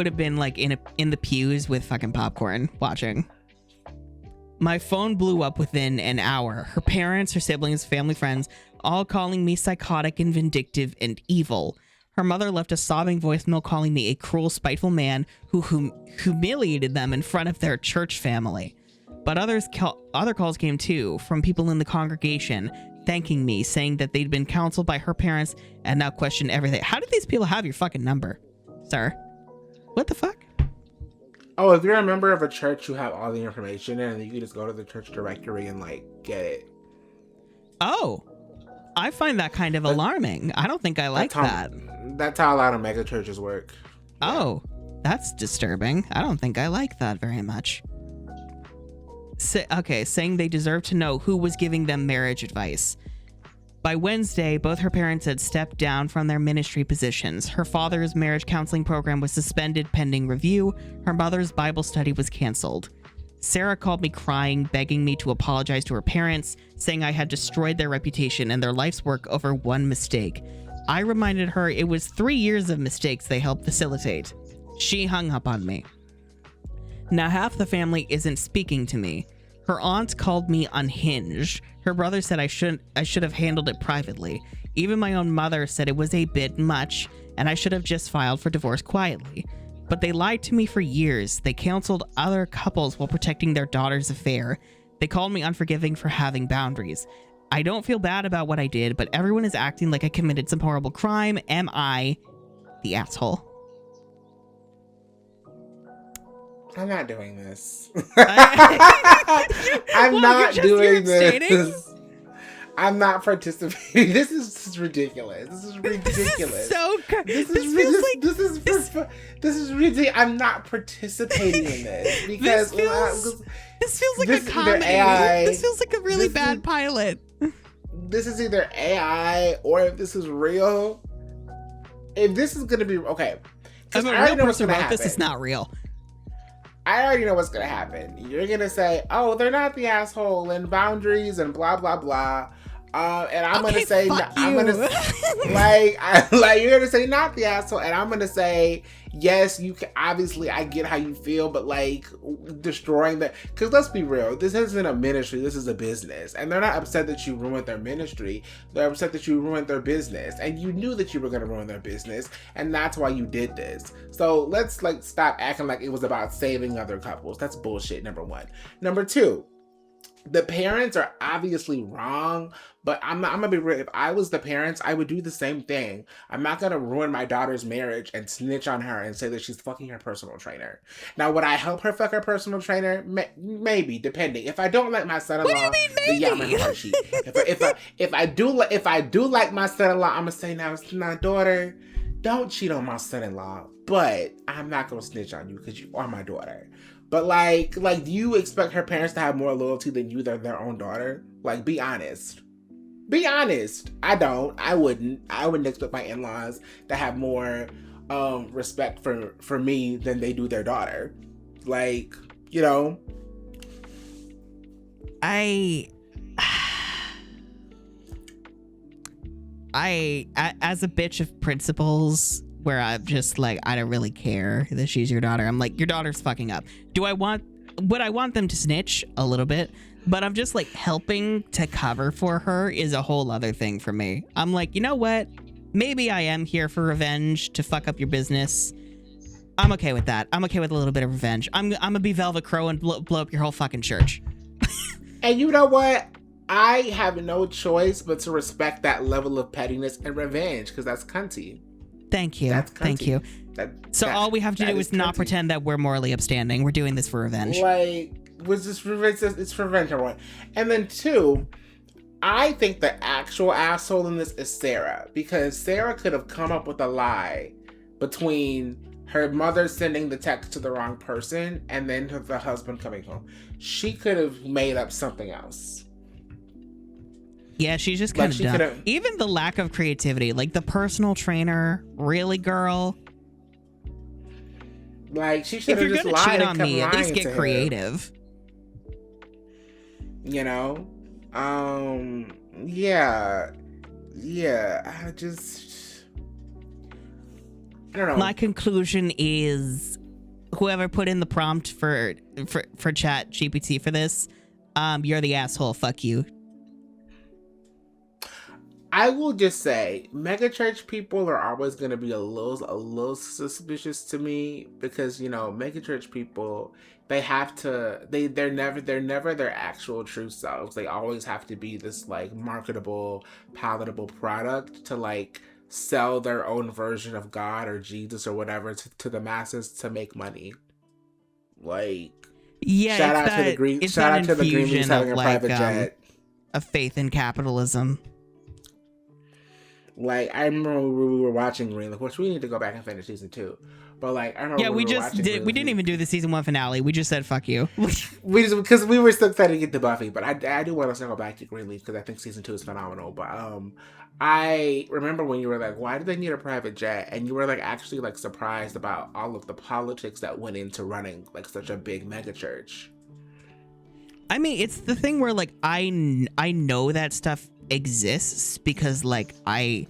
have been like in the pews with fucking popcorn watching. My phone blew up within an hour. Her parents, her siblings, family, friends, all calling me psychotic and vindictive and evil. Her mother left a sobbing voicemail calling me a cruel, spiteful man who humiliated them in front of their church family. But other calls came too, from people in the congregation, thanking me, saying that they'd been counseled by her parents and now question everything. How did these people have your fucking number, sir? What the fuck? Oh, if you're a member of a church, you have all the information, and you can just go to the church directory and like get it. Oh, I find that kind of alarming. I don't think I like that. That's how a lot of mega churches work. Oh, that's disturbing. I don't think I like that very much. Saying they deserve to know who was giving them marriage advice. By Wednesday, both her parents had stepped down from their ministry positions. Her father's marriage counseling program was suspended pending review. Her mother's Bible study was canceled. Sarah called me crying, begging me to apologize to her parents, saying I had destroyed their reputation and their life's work over one mistake. I reminded her it was 3 years of mistakes they helped facilitate. She hung up on me. Now half the family isn't speaking to me. Her aunt called me unhinged. Her brother said I should have handled it privately. Even my own mother said it was a bit much and I should have just filed for divorce quietly. But they lied to me for years. They counseled other couples while protecting their daughter's affair. They called me unforgiving for having boundaries. I don't feel bad about what I did, but everyone is acting like I committed some horrible crime. Am I the asshole? I'm not doing this. I'm not doing this. I'm not participating. This is ridiculous. This is ridiculous. This is ridiculous. I'm not participating in this because this feels like a comedy. This feels like a really bad pilot. This is either AI or if this is real. If this is gonna be okay, because I already know what's gonna happen. This is not real. I already know what's gonna happen. You're gonna say, "Oh, they're not the asshole," and boundaries and blah blah blah. And I'm gonna say, I'm gonna like you're gonna say not the asshole, and I'm gonna say yes. You can obviously I get how you feel, but like destroying that, because let's be real, this isn't a ministry, this is a business, and they're not upset that you ruined their ministry. They're upset that you ruined their business, and you knew that you were gonna ruin their business, and that's why you did this. So let's like stop acting like it was about saving other couples. That's bullshit. Number one. Number two. The parents are obviously wrong, but I'm gonna be real. If I was the parents, I would do the same thing. I'm not gonna ruin my daughter's marriage and snitch on her and say that she's fucking her personal trainer. Now, would I help her fuck her personal trainer? Maybe, depending. If I don't like my son-in-law, then yeah, I'm gonna have cheat. If I do like my son-in-law, I'm gonna say, now, my daughter, don't cheat on my son-in-law, but I'm not gonna snitch on you because you are my daughter. But like, do you expect her parents to have more loyalty than you, their own daughter? Like, be honest. Be honest. I don't. I wouldn't expect my in-laws to have more respect for me than they do their daughter. Like, you know. As a bitch of principles, where I'm just like, I don't really care that she's your daughter. I'm like, your daughter's fucking up. Would I want them to snitch? A little bit. But I'm just like, helping to cover for her is a whole other thing for me. I'm like, you know what? Maybe I am here for revenge to fuck up your business. I'm okay with that. I'm okay with a little bit of revenge. I'm gonna be Velvet Crow and blow up your whole fucking church. And you know what? I have no choice but to respect that level of pettiness and revenge, because that's cunty. Thank you. Thank you. So all we have to do is not pretend that we're morally upstanding. We're doing this for revenge. Like, it's revenge, everyone. And then two, I think the actual asshole in this is Sarah, because Sarah could have come up with a lie between her mother sending the text to the wrong person and then the husband coming home. She could have made up something else. Yeah, she's just kind of dumb. Even the lack of creativity, like the personal trainer, really, girl? Like, she should have just lied. If you're gonna cheat on me, at least get creative. You know? Yeah. yeah, I don't know. My conclusion is whoever put in the prompt for Chat GPT for this, you're the asshole. Fuck you. I will just say, megachurch people are always going to be a little suspicious to me because, you know, megachurch people, they're never their actual true selves. They always have to be this like marketable, palatable product to like sell their own version of God or Jesus or whatever to the masses to make money. Like, yeah, shout out to the Greenleafs having a private jet. A faith in capitalism. Like, I remember when we were watching Greenleaf, which we need to go back and finish season 2. But like, I remember we didn't even do the season 1 finale. We just said fuck you. Because we were so excited to get to Buffy. But I do want to circle back to Greenleaf because I think season 2 is phenomenal. But I remember when you were like, why do they need a private jet? And you were like actually like surprised about all of the politics that went into running like such a big mega church. I mean, it's the thing where like I know that stuff exists because like I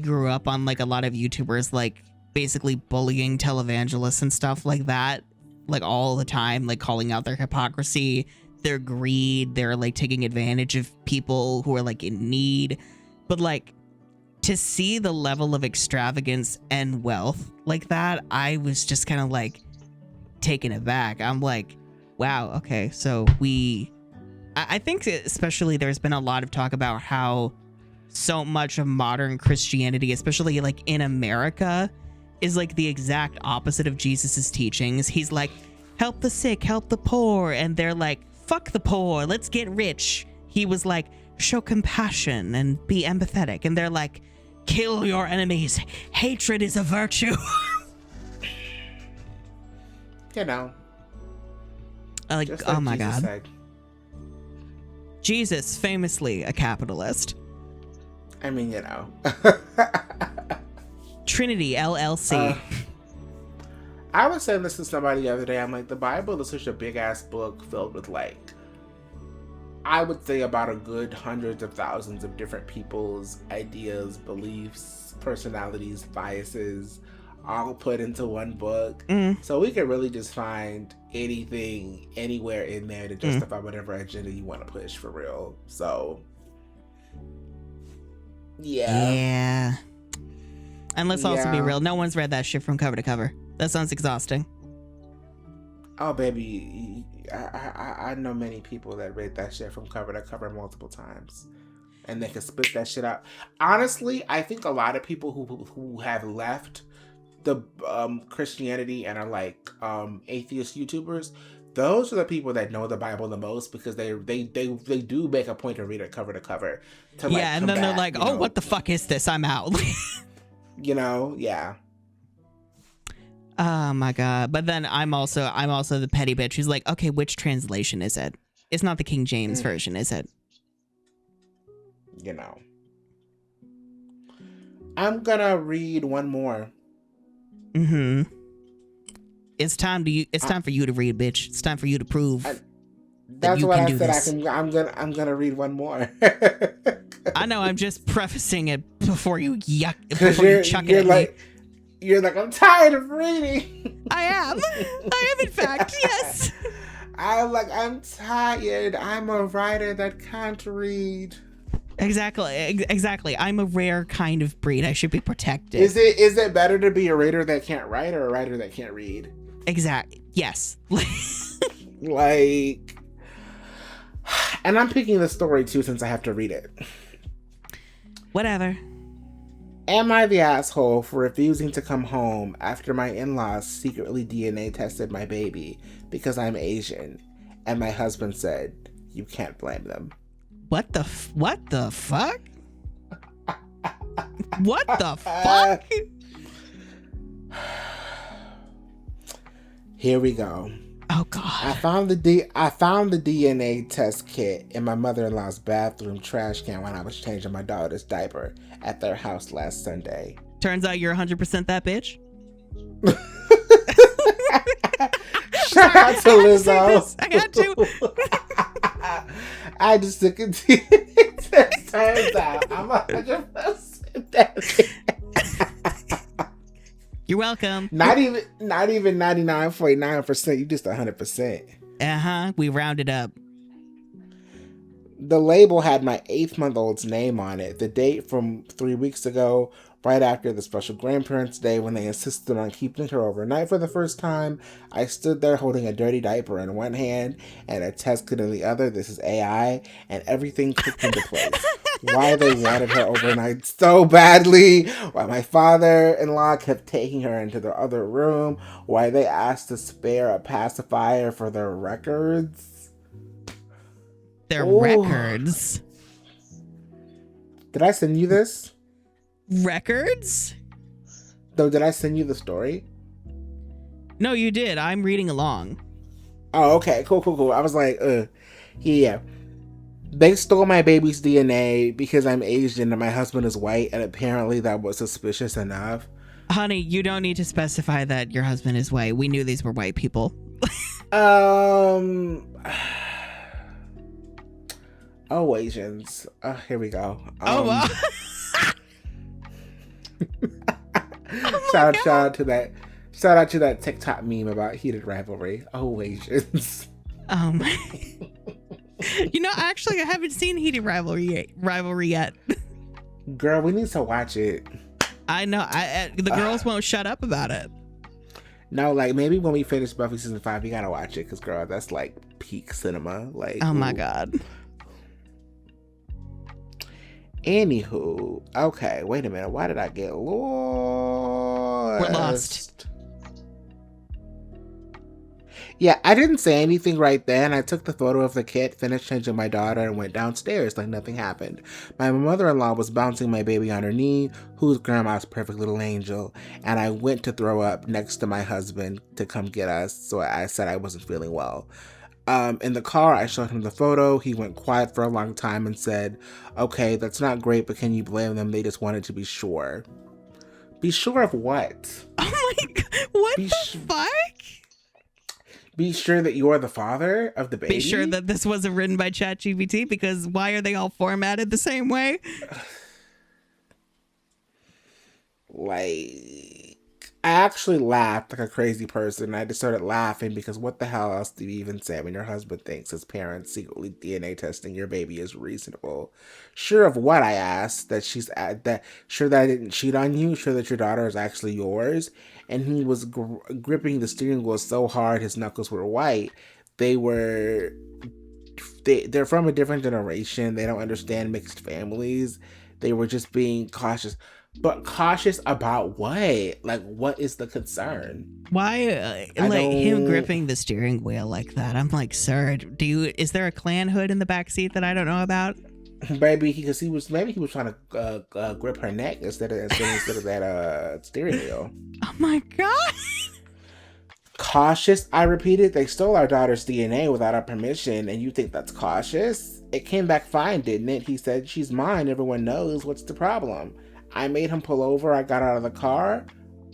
grew up on like a lot of YouTubers like basically bullying televangelists and stuff like that, like all the time, like calling out their hypocrisy, their greed, they're like taking advantage of people who are like in need. But like to see the level of extravagance and wealth like that, I was just kind of like taken aback. I'm like, wow, okay, so I think especially there's been a lot of talk about how so much of modern Christianity, especially like in America, is like the exact opposite of Jesus's teachings. He's like, help the sick, help the poor. And they're like, fuck the poor, let's get rich. He was like, show compassion and be empathetic. And they're like, kill your enemies. Hatred is a virtue. You know. Like, oh my God. Said. Jesus, famously a capitalist. I mean, you know. Trinity LLC. I was saying this to somebody the other day. I'm like, the Bible is such a big ass book filled with like, I would say about a good hundreds of thousands of different people's ideas, beliefs, personalities, biases, all put into one book. So we could really just find anything anywhere in there to justify whatever agenda you want to push for real. So yeah. And let's also be real, no one's read that shit from cover to cover. That sounds exhausting. Oh baby, I know many people that read that shit from cover to cover multiple times, and they can spit that shit out. Honestly, I think a lot of people who have left the Christianity and are like atheist YouTubers, those are the people that know the Bible the most because they do make a point to read it cover to cover. To, like, and then they're like, oh, what the fuck is this? I'm out. You know, yeah. Oh my God. But then I'm also the petty bitch who's like, okay, which translation is it? It's not the King James version, is it? You know. I'm gonna read one more. It's time for you to read, bitch. It's time for you to prove that's you what can I do said. this. I'm gonna read one more. I know. I'm just prefacing it before you chuck it at me. You're like, I'm tired of reading. I am in fact, yes. I'm tired. I'm a writer that can't read. Exactly. I'm a rare kind of breed. I should be protected. Is it better to be a writer that can't write or a writer that can't read? Exactly. Yes. Like, and I'm picking the story too since I have to read it. Whatever. Am I the asshole for refusing to come home after my in-laws secretly DNA tested my baby because I'm Asian? And my husband said, you can't blame them. What the fuck? What the fuck? Here we go. Oh God. I found the DNA test kit in my mother-in-law's bathroom trash can when I was changing my daughter's diaper at their house last Sunday. Turns out you're 100% that bitch. Shout out to Lizzo. I had to. I just took a DNA test. Turns out I'm 100% delicate. You're welcome. Not even 99.9%. You just 100%. We rounded up. The label had my 8-month-old's name on it. The date from 3 weeks ago, right after the special grandparents' day when they insisted on keeping her overnight for the first time. I stood there holding a dirty diaper in one hand and a test kit in the other. This is AI, and everything clicked into place. Why they wanted her overnight so badly, why my father-in-law kept taking her into the other room, why they asked to spare a pacifier for their records. Their Ooh. records. Did I send you this? Records? Though, did I send you the story? No, you did. I'm reading along. Oh, okay. Cool. I was like, yeah. They stole my baby's DNA because I'm Asian and my husband is white, and apparently that was suspicious enough. Honey, you don't need to specify that your husband is white. We knew these were white people. Oh, Asians. Here we go. Wow. Shout out to that TikTok meme about heated rivalry. Oh, Asians. Oh my. Actually, I haven't seen Heated Rivalry yet. Girl, we need to watch it. I know. The girls won't shut up about it. No, like maybe when we finish Buffy season 5, we gotta watch it because, girl, that's like peak cinema. Like, oh my god. Anywho, okay, wait a minute. Why did I get lost? We're lost. Yeah, I didn't say anything right then. I took the photo of the kit, finished changing my daughter, and went downstairs like nothing happened. My mother-in-law was bouncing my baby on her knee, who's grandma's perfect little angel, and I went to throw up next to my husband to come get us, so I said I wasn't feeling well. In the car, I showed him the photo. He went quiet for a long time and said, okay, that's not great, but can you blame them? They just wanted to be sure. Be sure of what? Oh my god, what the fuck? Be sure that you're the father of the baby? Be sure that this wasn't written by ChatGPT, because why are they all formatted the same way? Like, I actually laughed like a crazy person. I just started laughing because what the hell else do you even say when your husband thinks his parents secretly DNA testing your baby is reasonable? Sure of what, I asked. Sure that I didn't cheat on you? Sure that your daughter is actually yours? And he was gripping the steering wheel so hard his knuckles were white. They're from a different generation. They don't understand mixed families. They were just being cautious. But cautious about what? Like, what is the concern? Why, him gripping the steering wheel like that? I'm like, sir, is there a Klan hood in the back seat that I don't know about? Maybe he was trying to grip her neck instead of that steering wheel. Oh my god! Cautious, I repeated. They stole our daughter's DNA without our permission, and you think that's cautious? It came back fine, didn't it? He said, she's mine. Everyone knows. What's the problem? I made him pull over. I got out of the car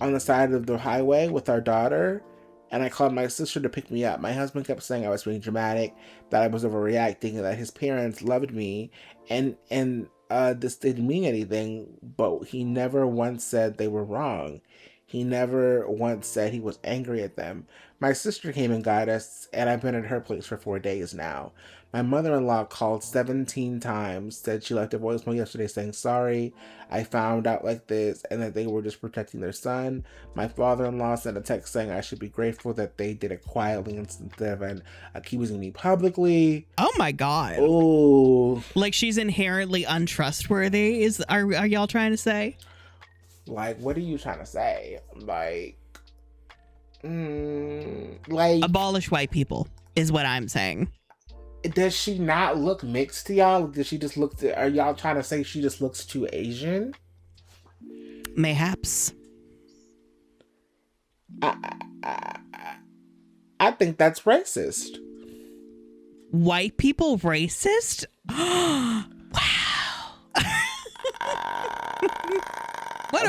on the side of the highway with our daughter, and I called my sister to pick me up. My husband kept saying I was being dramatic, that I was overreacting, and that his parents loved me, and this didn't mean anything, but he never once said they were wrong. He never once said he was angry at them. My sister came and got us, and I've been at her place for 4 days now. My mother-in-law called 17 times, said she left a voicemail yesterday saying sorry, I found out like this, and that they were just protecting their son. My father-in-law sent a text saying I should be grateful that they did it quietly instead of accusing me publicly. Oh my god. Oh. Like she's inherently untrustworthy, are y'all trying to say? Like, what are you trying to say? Like, abolish white people is what I'm saying. Does she not look mixed to y'all? Does she just look? Are y'all trying to say she just looks too Asian? Mayhaps. I think that's racist. White people racist? Wow.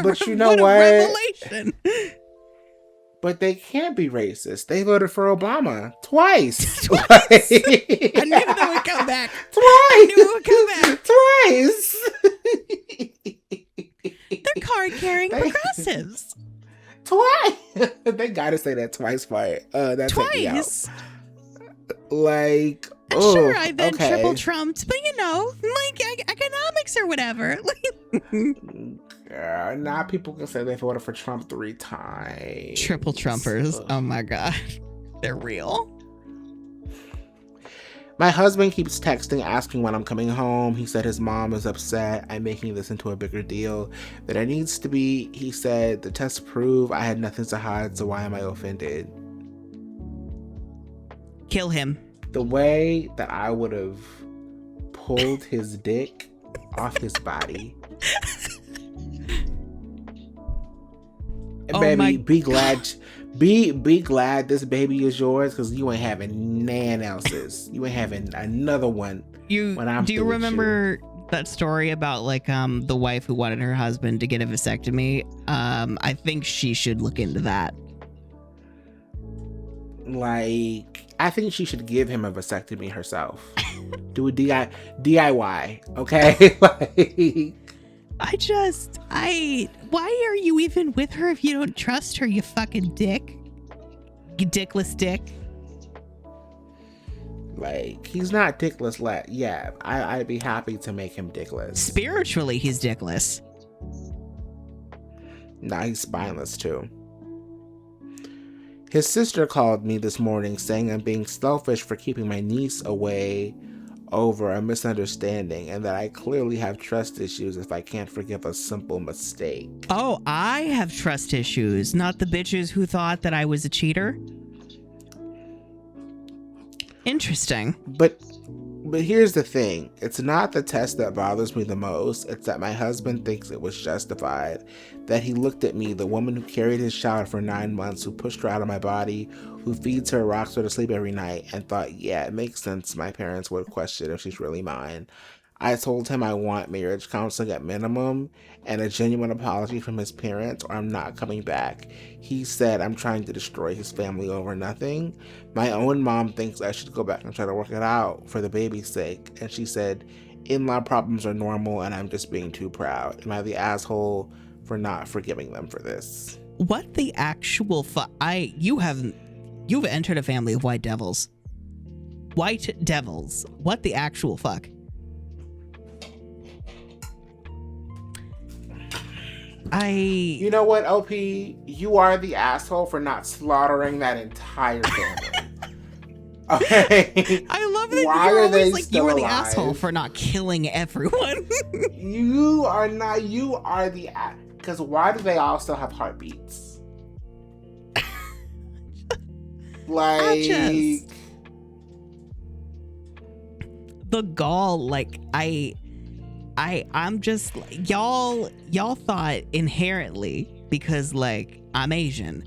But you know what? A revelation. but they can't be racist. They voted for Obama twice. Twice. I knew that would come back. Twice. I knew it would come back. Twice. They're card-carrying progressives. Twice. They gotta say that twice part. That take me out. Twice. Like, Sure, I then okay. triple trumped, but you know, like economics or whatever. Now people can say they voted for Trump 3 times. Triple trumpers. Oh my god. They're real. My husband keeps texting asking when I'm coming home. He said his mom is upset. I'm making this into a bigger deal than it needs to be. He said the tests prove I had nothing to hide, so why am I offended? Kill him. The way that I would have pulled his dick off his body. Oh Baby, my be glad this baby is yours, because you ain't having nan else's. You ain't having another one. Do you remember that story about like the wife who wanted her husband to get a vasectomy? I think she should look into that. Like, I think she should give him a vasectomy herself. Do a DIY, okay? Why are you even with her if you don't trust her, you fucking dick? You dickless dick. Like, he's not dickless. Yeah, I'd be happy to make him dickless. Spiritually, he's dickless. Nah, he's spineless too. His sister called me this morning saying I'm being selfish for keeping my niece away over a misunderstanding, and that I clearly have trust issues if I can't forgive a simple mistake. Oh, I have trust issues, not the bitches who thought that I was a cheater. Interesting. But here's the thing. It's not the test that bothers me the most. It's that my husband thinks it was justified. That he looked at me, the woman who carried his child for 9 months, who pushed her out of my body, who feeds her, rocks her to sleep every night, and thought, yeah, it makes sense my parents would question if she's really mine. I told him I want marriage counseling at minimum and a genuine apology from his parents, or I'm not coming back. He said I'm trying to destroy his family over nothing. My own mom thinks I should go back and try to work it out for the baby's sake. And she said, in-law problems are normal and I'm just being too proud. Am I the asshole for not forgiving them for this? What the actual fuck? You've entered a family of white devils. White devils. What the actual fuck? You know what, OP? You are the asshole for not slaughtering that entire family. Okay? I love that Why you're are they always like, still you are the alive? asshole for not killing everyone. You are not. You are the... Because why do they all still have heartbeats? Like... The gall, like, I'm just like, y'all thought inherently, because like I'm Asian,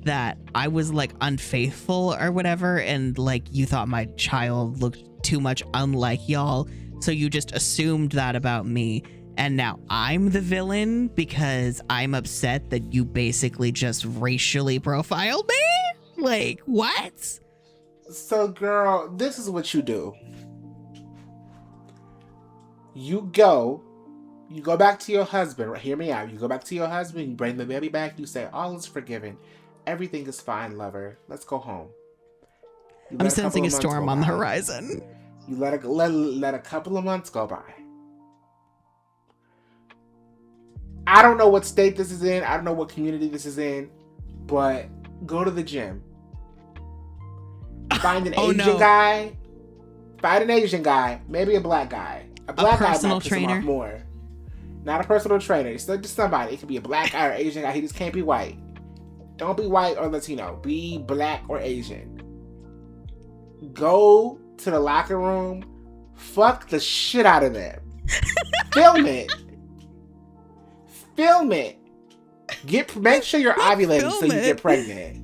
that I was like unfaithful or whatever, and like you thought my child looked too much unlike y'all, so you just assumed that about me, and now I'm the villain because I'm upset that you basically just racially profiled me? Like, what? So girl, this is what you do. You go back to your husband. Hear me out. You go back to your husband, you bring the baby back, you say, all is forgiven. Everything is fine, lover. Let's go home. I'm sensing a storm on the horizon. You let a couple of months go by. I don't know what state this is in. I don't know what community this is in. But go to the gym. Find an Asian guy. Find an Asian guy. Maybe a black guy. A black guy might piss him off more. Not a personal trainer. It's just somebody. It could be a black guy or Asian guy. He just can't be white. Don't be white or Latino. Be black or Asian. Go to the locker room. Fuck the shit out of them. Film it. Film it. Make sure you're ovulating so you get pregnant.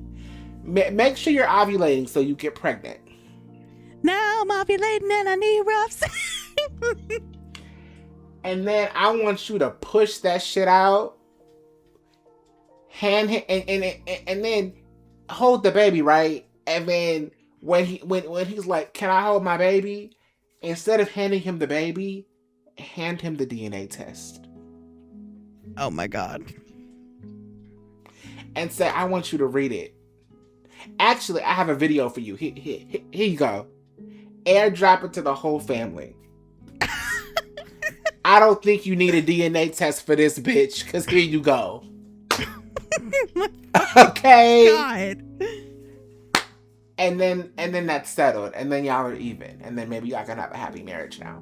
Make sure you're ovulating so you get pregnant. Now I'm ovulating and I need rough sex. And then I want you to push that shit out. And then hold the baby, right? And then when he's like, "Can I hold my baby?" Instead of handing him the baby, hand him the DNA test. Oh my god. And say, "I want you to read it." Actually, I have a video for you. Here you go. Airdrop it to the whole family. I don't think you need a DNA test for this, bitch, because here you go. Okay. God. And then that's settled. And then y'all are even. And then maybe y'all can have a happy marriage now.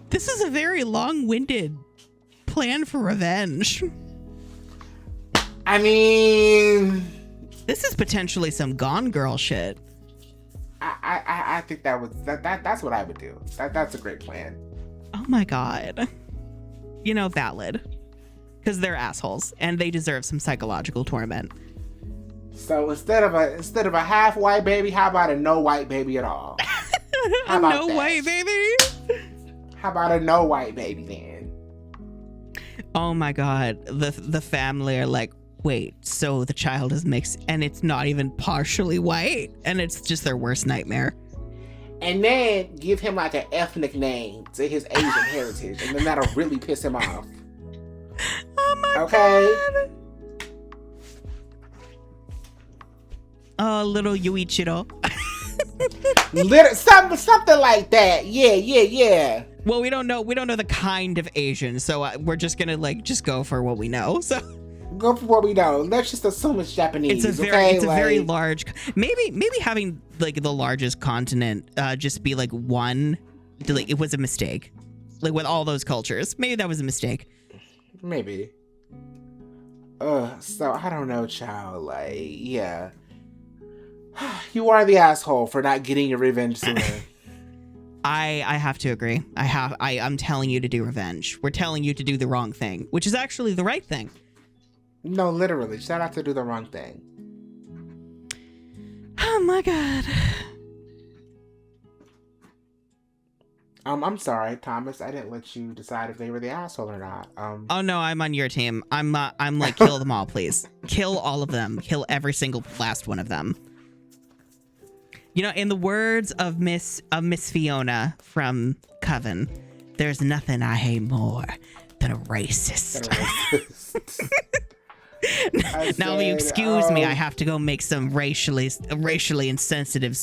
This is a very long-winded plan for revenge. I mean, This is potentially some Gone Girl shit. I think that's what I would do. That's a great plan. Oh my god. You know, valid. Because they're assholes and they deserve some psychological torment. So instead of a half white baby, how about a no white baby at all? How about no that? way, baby. How about a no white baby then? Oh my god. The family are like, wait, so the child is mixed and it's not even partially white and it's just their worst nightmare. And then give him like an ethnic name to his Asian heritage, and then that'll really piss him off. Oh my Okay? God. Little Yuichiro. Something like that. Yeah. Well, we don't know the kind of Asian, so we're just gonna just go for what we know. So go for what we know. Let's just assume it's Japanese. it's a very large. Maybe having the largest continent just be one. It was a mistake. With all those cultures, maybe that was a mistake. Maybe. So I don't know, child. Yeah. You are the asshole for not getting your revenge sooner. I have to agree. I'm telling you to do revenge. We're telling you to do the wrong thing, which is actually the right thing. No, literally. Shout out to do the wrong thing. Oh my god. I'm sorry, Thomas. I didn't let you decide if they were the asshole or not. Oh no, I'm on your team. I'm kill them all, please. Kill all of them. Kill every single last one of them. You know, in the words of Miss Fiona from Coven, there's nothing I hate more than a racist. Now, if you excuse me, I have to go make some racially insensitive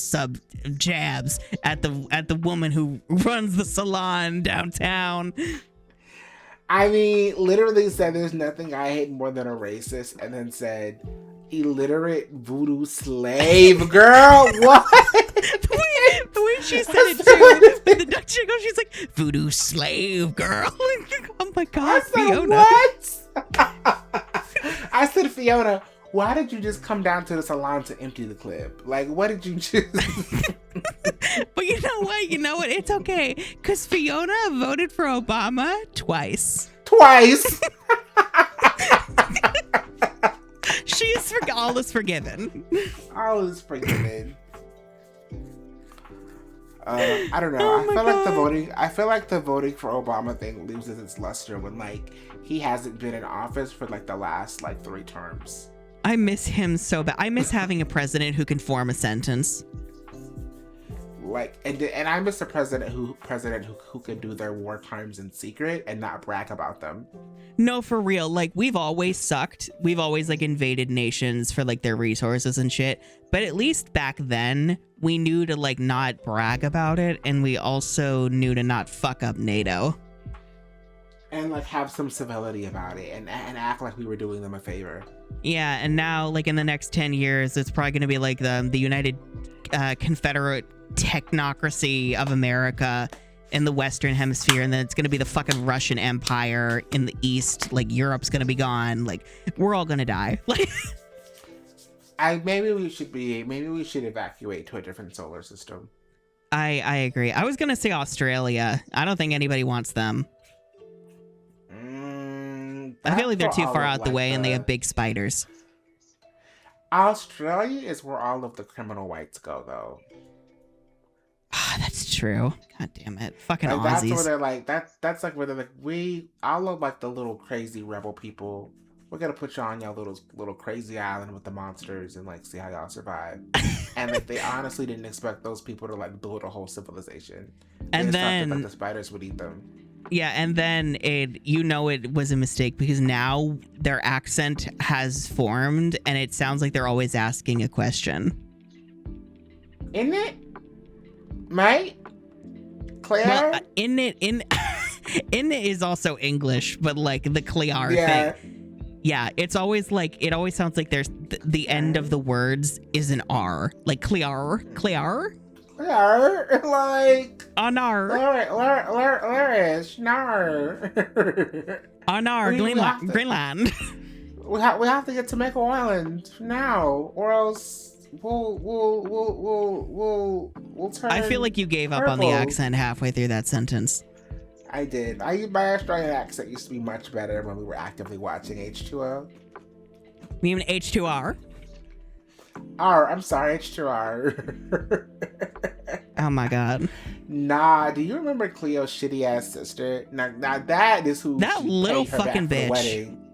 jabs at the woman who runs the salon downtown. I mean, literally said there's nothing I hate more than a racist, and then said illiterate voodoo slave girl. What? the way she said it too. The Dutch chick, she's like voodoo slave girl. Oh my god, Fiona. What? I said, Fiona, why did you just come down to the salon to empty the clip? What did you just... But you know what? It's okay. Because Fiona voted for Obama twice. All is forgiven. All is forgiven. I don't know. Oh I feel like the voting for Obama thing loses its luster when he hasn't been in office for the last 3 terms. I miss him so bad. I miss having a president who can form a sentence. And I miss a president who can do their war crimes in secret and not brag about them. No, for real. We've always sucked. We've always invaded nations for their resources and shit. But at least back then, we knew to not brag about it, and we also knew to not fuck up NATO. And have some civility about it and act like we were doing them a favor. Yeah, and now in the next 10 years, it's probably going to be the United Confederate Technocracy of America in the Western Hemisphere, and then it's going to be the fucking Russian Empire in the East. Europe's going to be gone. We're all going to die. Maybe we should evacuate to a different solar system. I agree. I was going to say Australia. I don't think anybody wants them. I feel like they're too far out the way and they have big spiders. Australia is where all of the criminal whites go, though. Ah, that's true. God damn it. Fucking That's Aussies. where they're that's where they're all of the little crazy rebel people we're gonna put y'all on y'all little crazy island with the monsters and like see how y'all survive. And like they honestly didn't expect those people to like build a whole civilization. They And just thought that then the spiders would eat them. yeah, and then it was a mistake because now their accent has formed and it sounds like they're always asking a question. Isn't it? Mate? Claire? Well, in it is also English, but like the Clear yeah. thing. Yeah, it's always like it always sounds like there's the end of the words is an R, like Clear. Claire? Like... Anar. Larish, nar. Anar, We have to- Greenland. We have to get to Mako Island now, or else we'll turn. I feel like you gave up on the purple. accent halfway through that sentence. I did. My Australian accent used to be much better when we were actively watching H2O. You mean H2R? I'm sorry, H2R. Oh my god. Nah, do you remember Cleo's shitty ass sister? Now that is who That she little paid her back fucking for the bitch. wedding.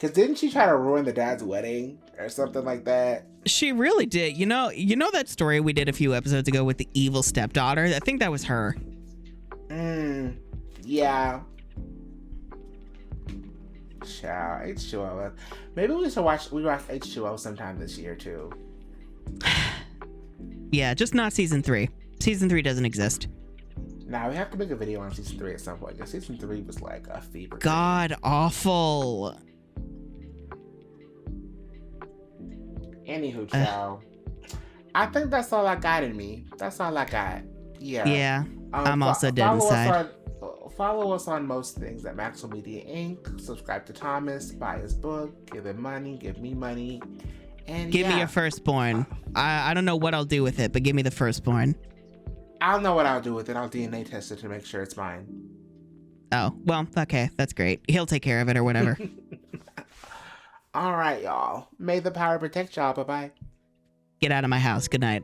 Cause didn't she try to ruin the dad's wedding or something like that? She really did. You know that story we did a few episodes ago with the evil stepdaughter? I think that was her. Yeah. Child, H2O. Maybe we should watch H2O sometime this year too. Yeah, just not season 3. Season 3 doesn't exist. Nah, we have to make a video on season 3 at some point. Because season 3 was like a fever. God awful. Anywho, child. I think that's all I got in me. That's all I got. Yeah. Yeah, I'm also dead inside. Follow us on most things at Maxwell Media Inc. Subscribe to Thomas, buy his book, give him money, give me money, and Give me a firstborn. I don't know what I'll do with it, but give me the firstborn. I'll know what I'll do with it. I'll DNA test it to make sure it's mine. Oh, well, okay, that's great. He'll take care of it or whatever. All right, y'all. May the power protect y'all. Bye-bye. Get out of my house. Good night.